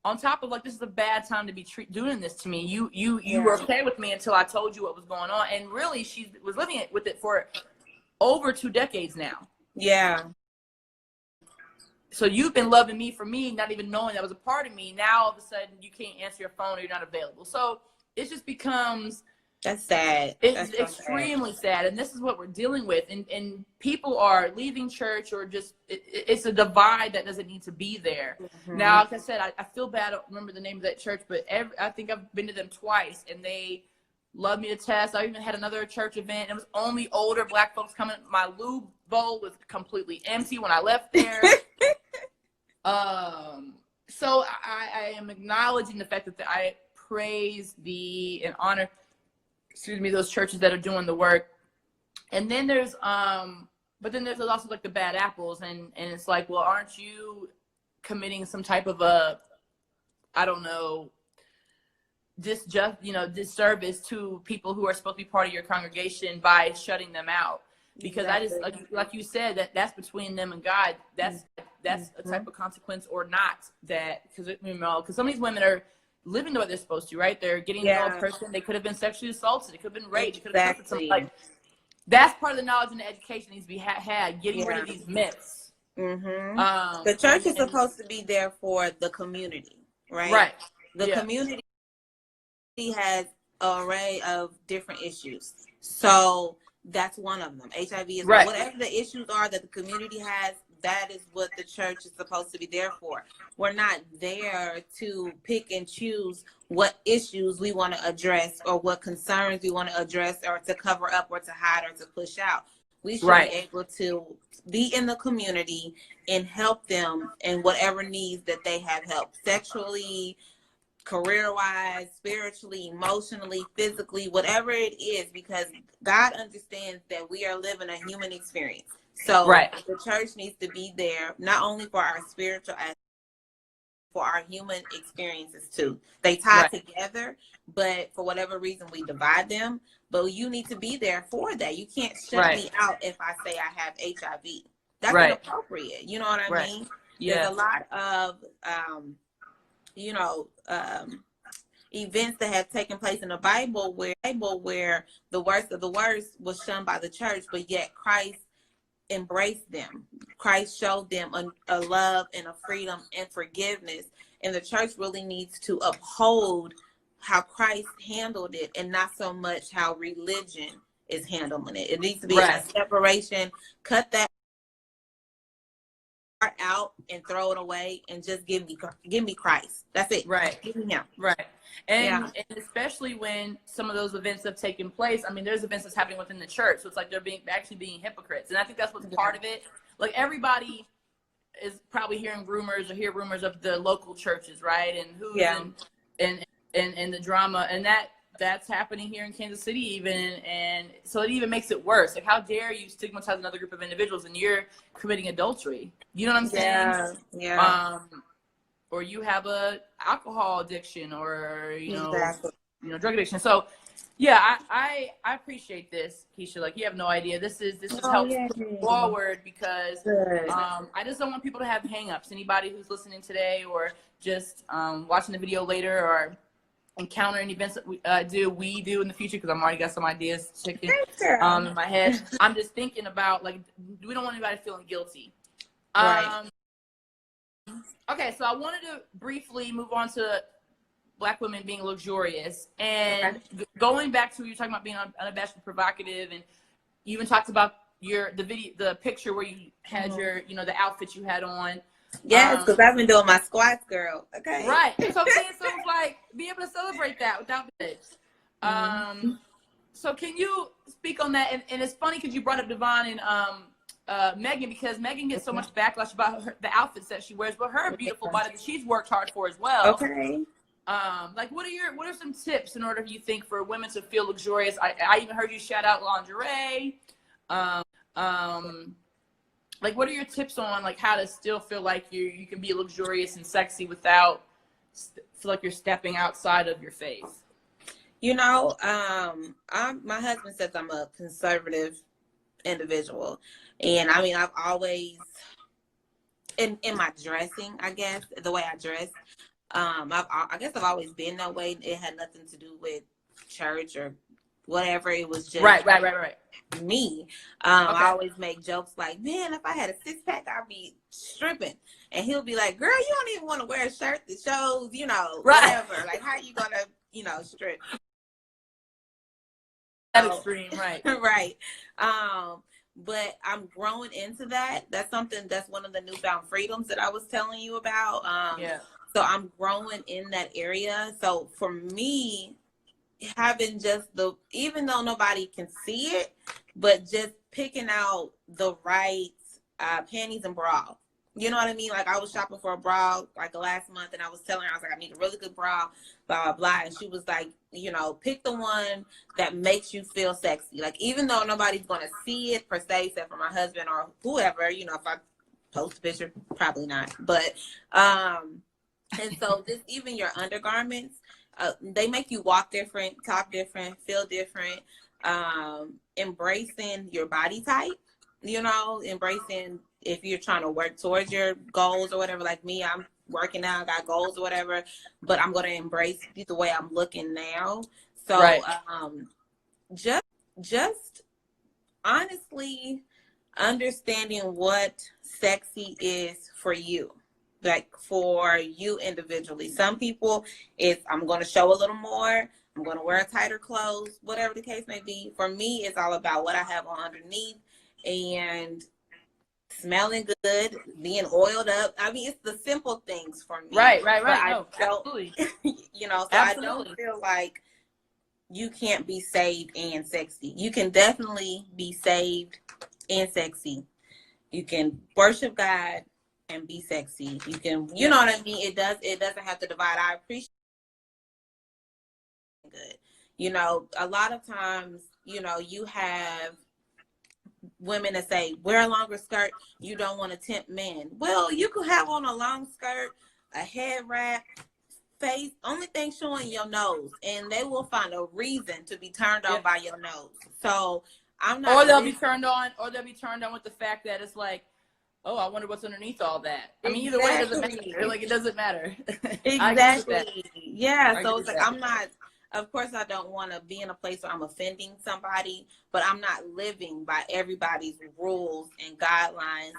On top of, like, this is a bad time to be doing this to me. You were okay with me until I told you what was going on. And really, she was living with it for over 2 decades now. Yeah. So you've been loving me for me, not even knowing that was a part of me. Now, all of a sudden, you can't answer your phone or you're not available. So it just becomes... That's sad. It's extremely sad. And this is what we're dealing with. And people are leaving church, or just, it's a divide that doesn't need to be there. Now, like I said, I feel bad. I don't remember the name of that church, but I think I've been to them twice, and they love me to test. I even had another church event. It was only older Black folks coming. My lube bowl was completely empty when I left there. So I am acknowledging the fact that I praise and honor those churches that are doing the work. And then there's but then there's also like the bad apples, and it's like, well, aren't you committing some type of disservice to people who are supposed to be part of your congregation by shutting them out? Because I just, like you said, that's between them and God. That's a type of consequence or not, because some of these women are living the way they're supposed to, right? They're getting to know a person. They could have been sexually assaulted. They could have been raped. They could have been something. Like, that's part of the knowledge and the education needs to be had, getting rid of these myths. The church is supposed to be there for the community, right? Right. The community has an array of different issues. So that's one of them. HIV is whatever the issues are that the community has. That is what the church is supposed to be there for. We're not there to pick and choose what issues we want to address or what concerns we want to address or to cover up or to hide or to push out. We should be able to be in the community and help them in whatever needs that they have help, sexually, career-wise, spiritually, emotionally, physically, whatever it is, because God understands that we are living a human experience. So the church needs to be there, not only for our spiritual aspect, for our human experiences too. They tie together, but for whatever reason we divide them. But you need to be there for that. You can't shut me out if I say I have HIV. That's inappropriate. You know what I mean? There's a lot of events that have taken place in the Bible where the worst of the worst was shunned by the church, but yet Christ embraced them. Christ showed them a love and a freedom and forgiveness. And the church really needs to uphold how Christ handled it and not so much how religion is handling it. It needs to be a separation. Cut that out and throw it away and just give me Christ. That's it. Right. Give me him. Right. And, Yeah. and especially when some of those events have taken place. I mean, there's events that's happening within the church. So it's like they're actually being hypocrites. And I think that's what's part of it. Like, everybody is probably hearing rumors or hear rumors of the local churches, right? And who's in the drama. And that's happening here in Kansas City even. And so it even makes it worse. Like, how dare you stigmatize another group of individuals and you're committing adultery? You know what I'm saying? Yeah. Or you have a alcohol addiction, or Exactly. drug addiction. So yeah, I appreciate this, Keisha. Like, you have no idea. This is helps push forward, because I just don't want people to have hangups. Anybody who's listening today, or just watching the video later, or encountering events that we do in the future, because I'm already got some ideas ticking in my head. I'm just thinking about, like, we don't want anybody feeling guilty. Right. Okay, so I wanted to briefly move on to Black women being luxurious, and going back to what you were talking about being unabashedly provocative, and you even talked about the picture where you had your the outfit you had on. Yes, because I've been doing my squats, girl. Okay. Right. So it's like, be able to celebrate that without it. So can you speak on that? And it's funny because you brought up Devon and Megan, because Megan gets so much backlash about the outfits that she wears, but her beautiful body that she's worked hard for as well. Okay. Like, what are some tips in order, you think, for women to feel luxurious? I even heard you shout out lingerie. Like, what are your tips on, like, how to still feel like you can be luxurious and sexy without feel like you're stepping outside of your faith? My husband says I'm a conservative individual, and I mean, I've always in my dressing, I guess, the way I dress, I guess I've always been that way. It had nothing to do with church or whatever. It was just right. me. I always make jokes like, man, if I had a six-pack, I'd be stripping. And he'll be like, girl, you don't even want to wear a shirt that shows, whatever. Like, how you gonna, strip? That extreme, right. Right. But I'm growing into that. That's one of the newfound freedoms that I was telling you about. So I'm growing in that area. So for me, having just even though nobody can see it, but just picking out the right panties and bra. You know what I mean? Like, I was shopping for a bra like last month, and I was telling her, I was like, I need a really good bra, blah, blah, blah. And she was like, pick the one that makes you feel sexy. Like, even though nobody's going to see it per se, except for my husband or whoever, if I post a picture, probably not. But, and so just even your undergarments, they make you walk different, talk different, feel different, embracing your body type, embracing if you're trying to work towards your goals or whatever. Like me, I'm working out, I got goals or whatever, but I'm going to embrace the way I'm looking now. So just honestly understanding what sexy is for you. Like, for you individually. Some people, I'm going to show a little more. I'm going to wear tighter clothes, whatever the case may be. For me, it's all about what I have on underneath and smelling good, being oiled up. I mean, it's the simple things for me. Right. Absolutely. So absolutely. I don't feel like you can't be saved and sexy. You can definitely be saved and sexy. You can worship God and be sexy. You can, you know what I mean? It doesn't have to divide. I appreciate good. A lot of times, you have women that say, wear a longer skirt, you don't want to tempt men. Well, you could have on a long skirt, a head wrap, face, only thing showing your nose, and they will find a reason to be turned on by your nose. So I'm not. Or they'll be turned on with the fact that it's like, oh, I wonder what's underneath all that. I mean, either way, it doesn't matter. Like, it doesn't matter. Exactly. Yeah. So it's like, I'm not, of course, I don't want to be in a place where I'm offending somebody, but I'm not living by everybody's rules and guidelines,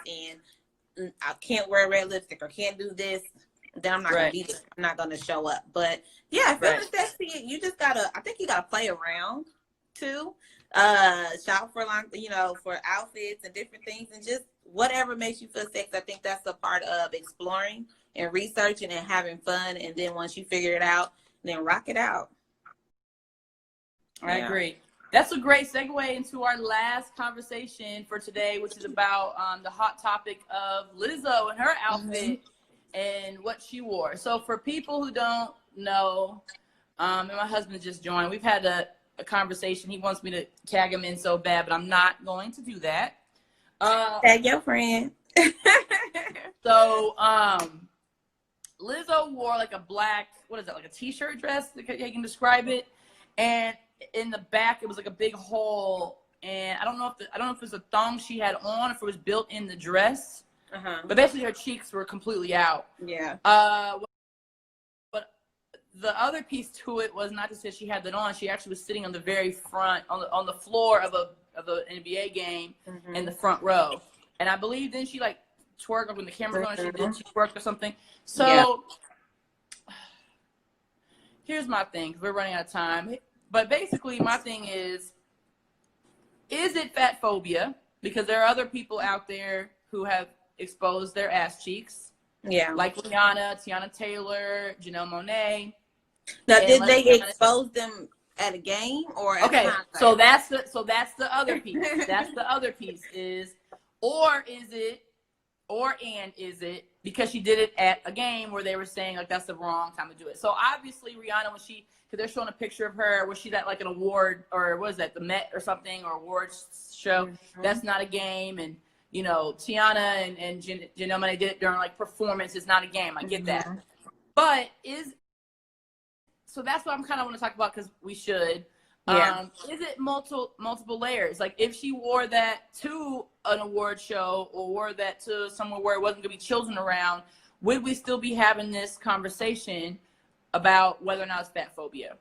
and I can't wear red lipstick or can't do this. Then I'm not going to be there. I'm not going to show up. But yeah, feeling sexy, you just I think you got to play around too. shop for for outfits and different things, and just whatever makes you feel safe. I think that's a part of exploring and researching and having fun. And then once you figure it out, then rock it out. I agree. That's a great segue into our last conversation for today, which is about the hot topic of Lizzo and her outfit and what she wore. So for people who don't know, and my husband just joined, we've had a conversation. He wants me to tag him in so bad, but I'm not going to do that. Tag your friend. So Lizzo wore like a black, what is that, like a t-shirt dress? You can describe it. And in the back, it was like a big hole. And I don't know if it was a thong she had on, if it was built in the dress. But basically, her cheeks were completely out. Yeah. But the other piece to it was not just that she had that on. She actually was sitting on the very front, on the floor of an NBA game in the front row. And I believe then she like twerked when the camera's on. She twerked or something. So here's my thing. We're running out of time. But basically, my thing is it fat phobia? Because there are other people out there who have exposed their ass cheeks. Yeah. Like Rihanna, Tiana Taylor, Janelle Monáe. Now, did they expose them at a game or at a concert? So that's the other piece. That's the other piece is it because she did it at a game where they were saying like that's the wrong time to do it. So obviously Rihanna, because they're showing a picture of her where she's at like an award, or what is that, the Met or something, or awards show, that's not a game. And Tiana and Janelle Monáe did it during like performance. It's not a game. I get that. But so that's what I'm kind of want to talk about, because we should. Is it multiple layers? Like if she wore that to an award show or wore that to somewhere where it wasn't going to be children around, would we still be having this conversation about whether or not it's fat phobia?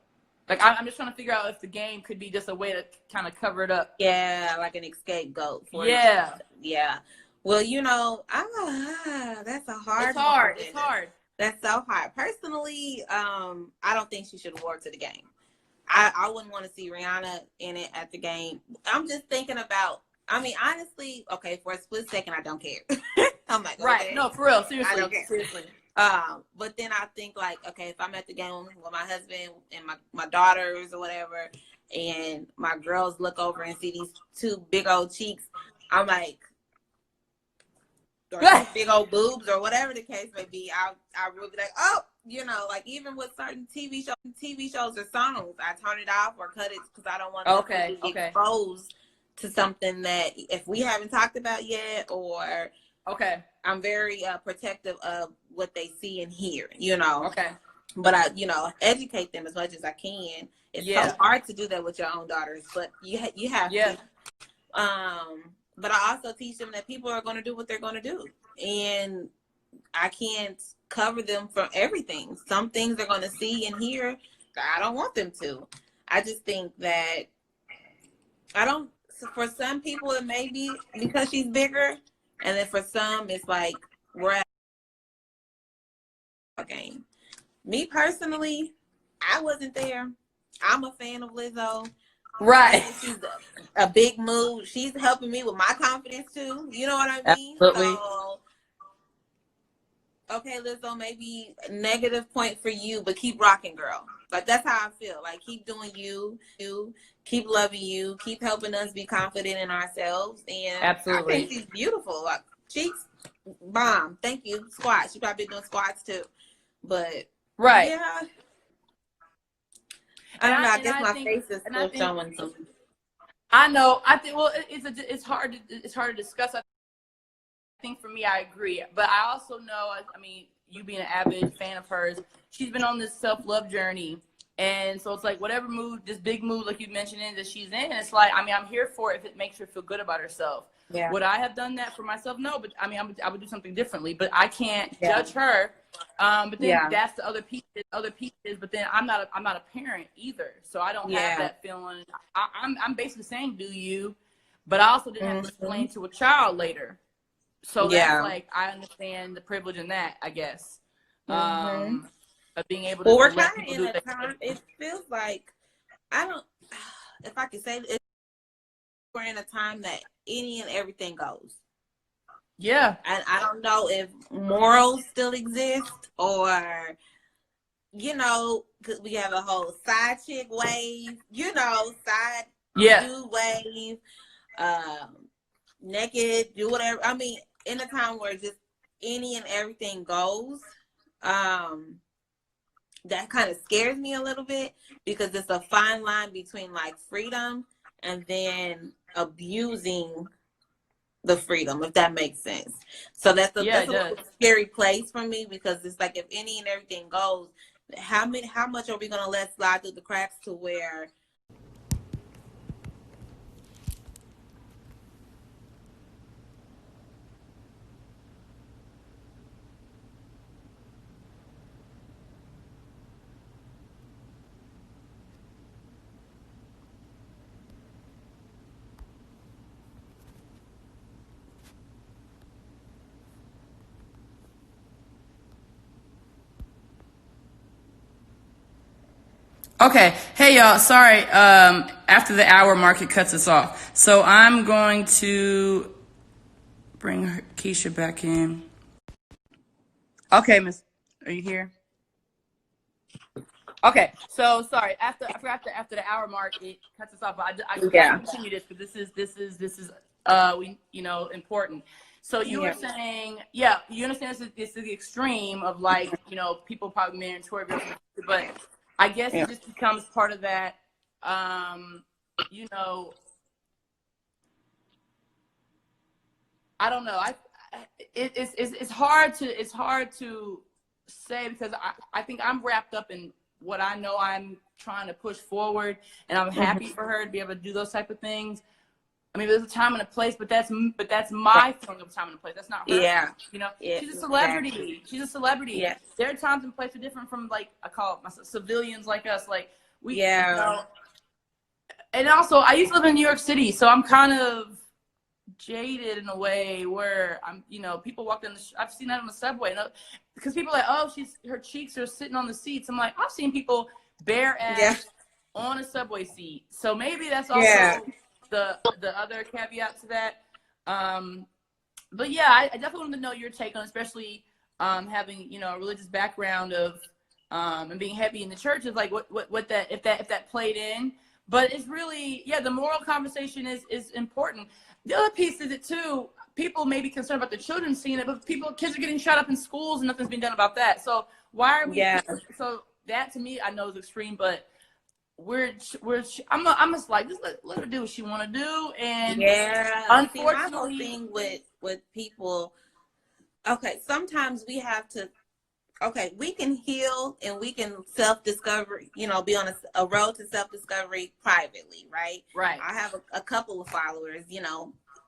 Like I'm just trying to figure out if the game could be just a way to kind of cover it up. Yeah, like an scapegoat. Yeah. Well, that's a hard. It's hard. That's so hard. Personally, I don't think she should have wore it to the game. I wouldn't want to see Rihanna in it at the game. I'm just thinking about, honestly, okay, for a split second, I don't care. I'm like, okay, right. No, for real. Seriously. I don't care. Seriously. But then I think like, okay, if I'm at the game with my husband and my daughters or whatever, and my girls look over and see these two big old cheeks, I'm like, or big old boobs or whatever the case may be, I will be like, oh, like even with certain TV shows or songs, I turn it off or cut it because I don't want to be exposed to something that if we haven't talked about yet, or I'm very protective of what they see and hear, but I educate them as much as I can. It's so hard to do that with your own daughters, but you have to. But I also teach them that people are going to do what they're going to do, and I can't cover them from everything. Some things they're going to see and hear that I don't want them to. I just think that for some people it may be because she's bigger, and then for some it's like we're at a game. Me personally, I wasn't there. I'm a fan of Lizzo. Right. She's a big mood. She's helping me with my confidence too. You know what I mean? Absolutely. So, okay, Lizzo, maybe negative point for you, but keep rocking, girl. Like that's how I feel. Like keep doing you, keep loving you, keep helping us be confident in ourselves. And absolutely, I think she's beautiful. Like cheeks, bomb. Thank you. Squats. She probably doing squats too. But yeah. I don't know. I guess my face is still showing something. I know. I think. Well, it's hard to discuss. I think for me, I agree. But I also know. You being an avid fan of hers, she's been on this self-love journey, and so it's like whatever mood, this big mood, like you mentioned, that she's in. It's like I'm here for it if it makes her feel good about herself. Yeah. Would I have done that for myself? No, but I would do something differently. But I can't judge her. But then that's the other piece. But then I'm not a parent either, so I don't have that feeling. I'm basically saying do you, but I also didn't have to explain to a child later. So that's like I understand the privilege in that, I guess. Of being able to. Well, we're kind of in a time. It feels like if I could say it. we're in a time that any and everything goes. Yeah. And I don't know if morals still exist, or, you know, because we have a whole side chick wave, you know, side dude wave, naked, do whatever. I mean, in a time where just any and everything goes, that kind of scares me a little bit, because it's a fine line between like freedom and then abusing the freedom, if that makes sense. So that's a little scary place for me, because it's like, if any and everything goes, how much are we gonna let slide through the cracks to where Okay. Hey, y'all. Sorry. After the hour mark, it cuts us off. So I'm going to bring Keisha back in. Okay, Miss. Are you here? Okay. So sorry. After the hour mark, it cuts us off. But I gotta continue this, because this is important. So you were saying, you understand this is the extreme of, like, people probably mandatory, but I guess it just becomes part of that. I don't know. It's hard to say, because I think I'm wrapped up in what I know I'm trying to push forward, and I'm happy for her to be able to do those type of things. I mean, there's a time and a place, but that's my feeling of time and a place. That's not her. Yeah. She's a celebrity. Exactly. She's a celebrity. Yeah. There are times and places different from, like, I call it civilians like us. Like, we, and also, I used to live in New York City, so I'm kind of jaded in a way where I'm, people walk in I've seen that on the subway, because people are like, oh, her cheeks are sitting on the seats. I'm like, I've seen people bare ass on a subway seat. So maybe that's also the other caveat to that. But yeah, I definitely want to know your take on, especially having a religious background of and being heavy in the church, is like what that if that played in. But it's really, the moral conversation is important. The other piece is it too. People may be concerned about the children seeing it, but kids are getting shot up in schools and nothing's being done about that. So why are we? So that, to me, I know is extreme, but I'm just like, just let her do what she want to do. And unfortunately, my whole thing with people. Okay, sometimes we have to. Okay, we can heal and we can self-discovery, be on a road to self-discovery privately, right? Right. I have a couple of followers,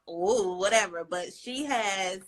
whatever, but she has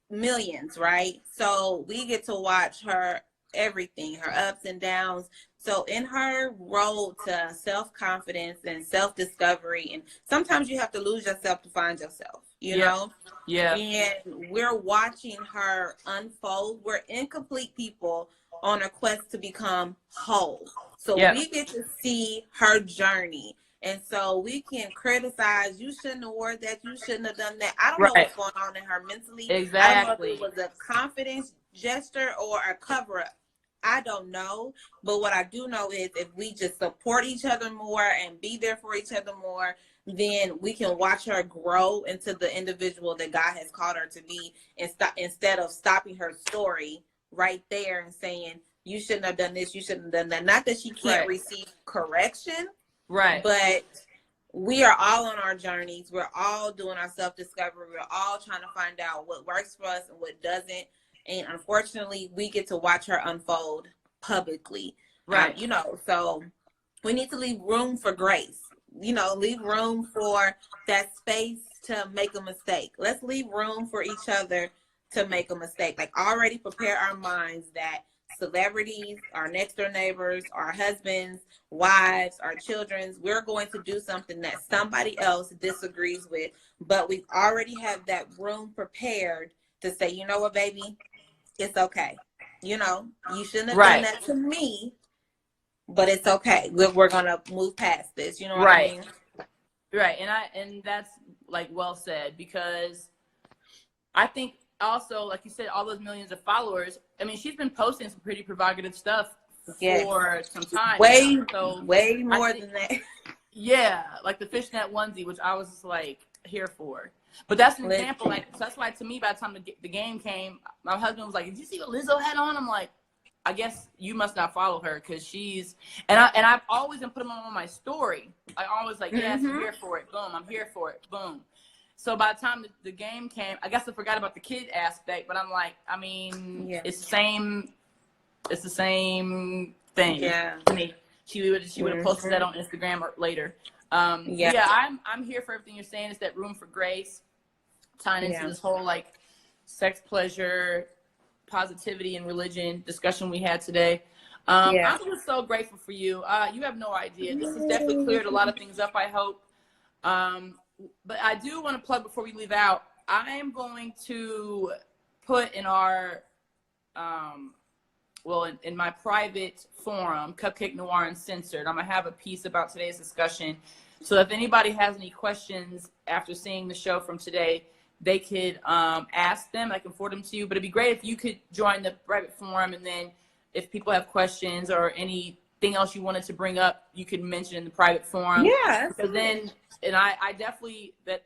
millions, right? So we get to watch her everything, her ups and downs. So in her road to self-confidence and self-discovery, and sometimes you have to lose yourself to find yourself, you know? Yeah. And we're watching her unfold. We're incomplete people on a quest to become whole. So we get to see her journey. And so we can criticize, you shouldn't have worn that, you shouldn't have done that. I don't know what's going on in her mentally. Exactly. I don't know if it was a confidence gesture or a cover-up. I don't know. But what I do know is, if we just support each other more and be there for each other more, then we can watch her grow into the individual that God has called her to be, and instead of stopping her story right there and saying, you shouldn't have done this, you shouldn't have done that. Not that she can't receive correction, but we are all on our journeys. We're all doing our self-discovery. We're all trying to find out what works for us and what doesn't. And unfortunately, we get to watch her unfold publicly. So we need to leave room for grace. Leave room for that space to make a mistake. Let's leave room for each other to make a mistake. Like, already prepare our minds that celebrities, our next door neighbors, our husbands, wives, our children, we're going to do something that somebody else disagrees with, but we already have that room prepared to say, you know what, baby, it's okay. You shouldn't have done that to me, but it's okay. We're going to move past this. You know what I mean? Right, and that's like well said, because I think also, like you said, all those millions of followers. I mean, she's been posting some pretty provocative stuff for some time. Way, now. So way more than that. Yeah, like the fishnet onesie, which I was just like here for. But that's an example. Like, so that's why to me, by the time the game came, my husband was like, "Did you see what Lizzo had on?" I'm like, I guess you must not follow her, because she's I've always been putting them on my story. I always like, yes, I'm here for it. Boom, I'm here for it. Boom. So by the time the game came, I guess I forgot about the kid aspect. But I'm like, I mean, it's the same. It's the same thing. Yeah. To me, she would have posted that on Instagram or later. Yeah, I'm here for everything you're saying. It's that room for grace, tying into this whole like sex, pleasure, positivity, and religion discussion we had today. I'm just so grateful for you. You have no idea. This has definitely cleared a lot of things up, I hope. But I do want to plug before we leave out. I am going to put in our in my private forum, Cupcake Noir Uncensored, I'm going to have a piece about today's discussion. So if anybody has any questions after seeing the show from today, they could ask them. I can forward them to you. But it'd be great if you could join the private forum. And then if people have questions or anything else you wanted to bring up, you could mention in the private forum. Yeah. Because then, and I definitely, that,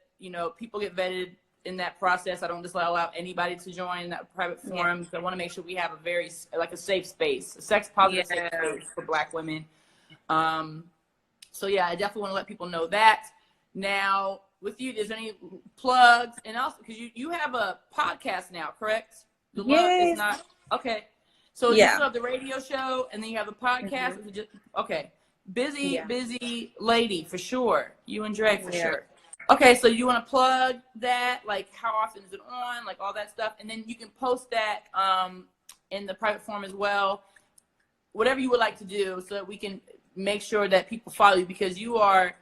people get vetted in that process. I don't just allow anybody to join that private forum. So I want to make sure we have a safe space, a sex positive safe space for Black women. So yeah, I definitely want to let people know that. Now, with you, is there any plugs? And also, because you have a podcast now, correct? Yes. Okay. So you still have the radio show, and then you have the podcast. Okay. Busy lady for sure. You and Dre for sure. Okay, so you want to plug that, like how often is it on, like all that stuff, and then you can post that in the private forum as well. Whatever you would like to do, so that we can make sure that people follow you, because you are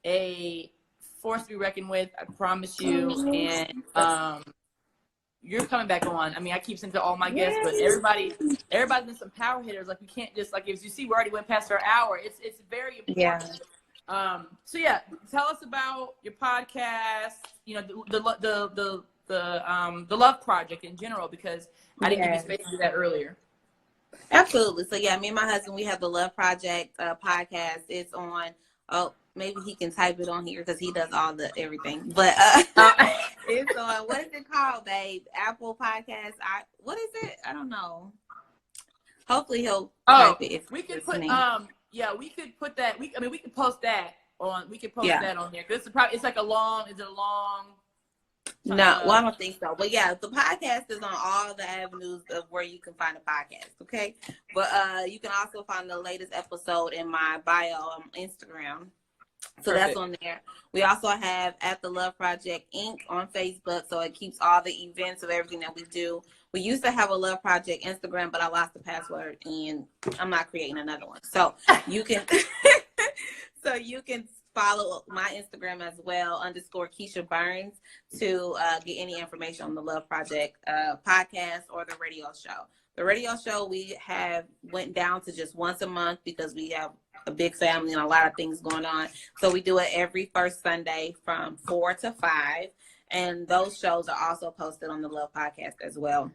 a force to be reckoned with. I promise you, and you're coming back on. I mean, I keep saying to all my guests, but everybody's been some power hitters. Like, we can't just, like, as you see, we already went past our hour. It's very important. So yeah, tell us about your podcast, the Love Project in general, because I didn't give you space to do that earlier. Absolutely. So yeah, me and my husband, we have the Love Project podcast. It's on, maybe he can type it on here because he does all the everything. But it's on, what is it called, babe? Apple Podcasts. What is it? I don't know. Hopefully he'll type it. If we could put we could put that. We could post that on. We could post that on there, because it's like a long. Is it a long? No, well, I don't think so. But yeah, the podcast is on all the avenues of where you can find a podcast. Okay, but you can also find the latest episode in my bio on Instagram. So that's on there. We also have At the Love Project Inc. on Facebook, so it keeps all the events of everything that we do. We used to have a Love Project Instagram, but I lost the password, and I'm not creating another one. So you can, follow my Instagram as well, _Keisha Burns, to get any information on the Love Project podcast or the radio show. The radio show we have went down to just once a month because we have a big family and a lot of things going on. So we do it every first Sunday from 4 to 5. And those shows are also posted on the Love Podcast as well.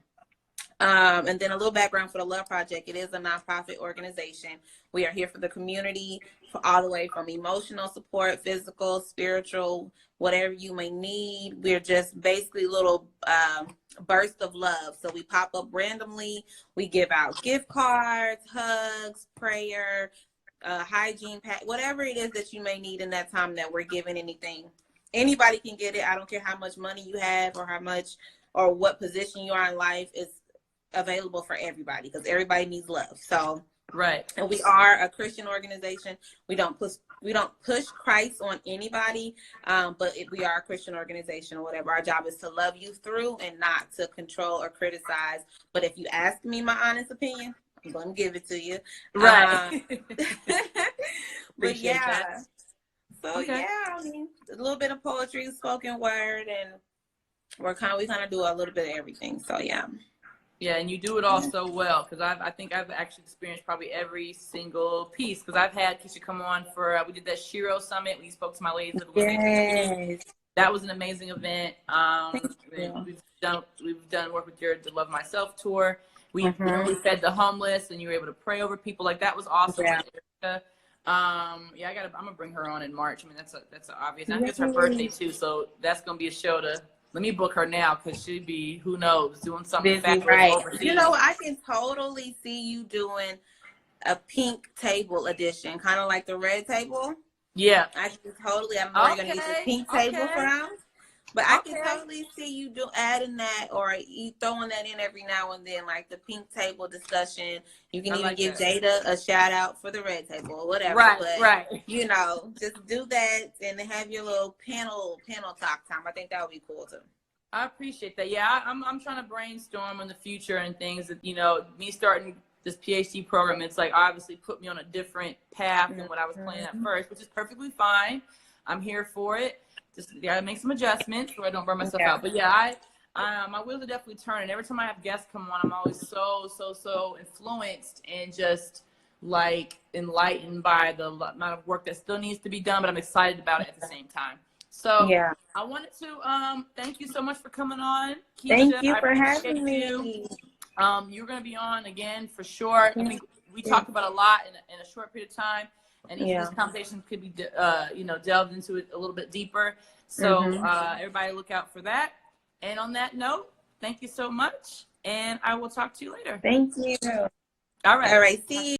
And then a little background for the Love Project. It is a nonprofit organization. We are here for the community, for all the way from emotional support, physical, spiritual, whatever you may need. We're just basically little bursts of love. So we pop up randomly. We give out gift cards, hugs, prayer, hygiene pack, whatever it is that you may need in that time that we're giving anything. Anybody can get it. I don't care how much money you have or how much or what position you are in life. It's available for everybody because everybody needs love. So and we are a Christian organization. We don't push Christ on anybody, but we are a Christian organization or whatever. Our job is to love you through and not to control or criticize. But if you ask me my honest opinion, I'm going to give it to you. But yeah. That. So yeah, I mean, a little bit of poetry, spoken word, and we kind of do a little bit of everything. So yeah. Yeah, and you do it all so well, because I think I've actually experienced probably every single piece, because I've had Keisha come on for we did that Shiro Summit. We spoke to my ladies of the women. Yes. That was an amazing event. Thank you. We've done work with your To Love Myself tour. We Mm-hmm. we fed the homeless, and you were able to pray over people. Like, that was awesome. Yeah. I'm gonna bring her on in March. I mean, that's a obvious. I think it's her birthday too, so that's gonna be a show to. Let me book her now, because she'd be, who knows, doing something Busy, fabulous right? overseas. You know, I can totally see you doing a pink table edition, kind of like the red table. Yeah. I can totally. I'm more gonna use the pink table for now. But I can totally see you adding that, or you throwing that in every now and then, like the pink table discussion. You can even give Jada a shout out for the red table or whatever. Right. You know, just do that and have your little panel talk time. I think that would be cool too. I appreciate that. Yeah, I'm trying to brainstorm in the future and things that, me starting this PhD program, it's like obviously put me on a different path than what I was planning at first, which is perfectly fine. I'm here for it. Just gotta make some adjustments so I don't burn myself out. But yeah, my wheels are definitely turning. Every time I have guests come on, I'm always so influenced and just like enlightened by the amount of work that still needs to be done, but I'm excited about it at the same time. So yeah, I wanted to thank you so much for coming on, Keisha. Thank you for having me. You're going to be on again for sure. I think we talked about a lot in a short period of time, and each of these conversations could be, delved into it a little bit deeper. So everybody look out for that. And on that note, thank you so much, and I will talk to you later. Thank you. All right. All right. See you.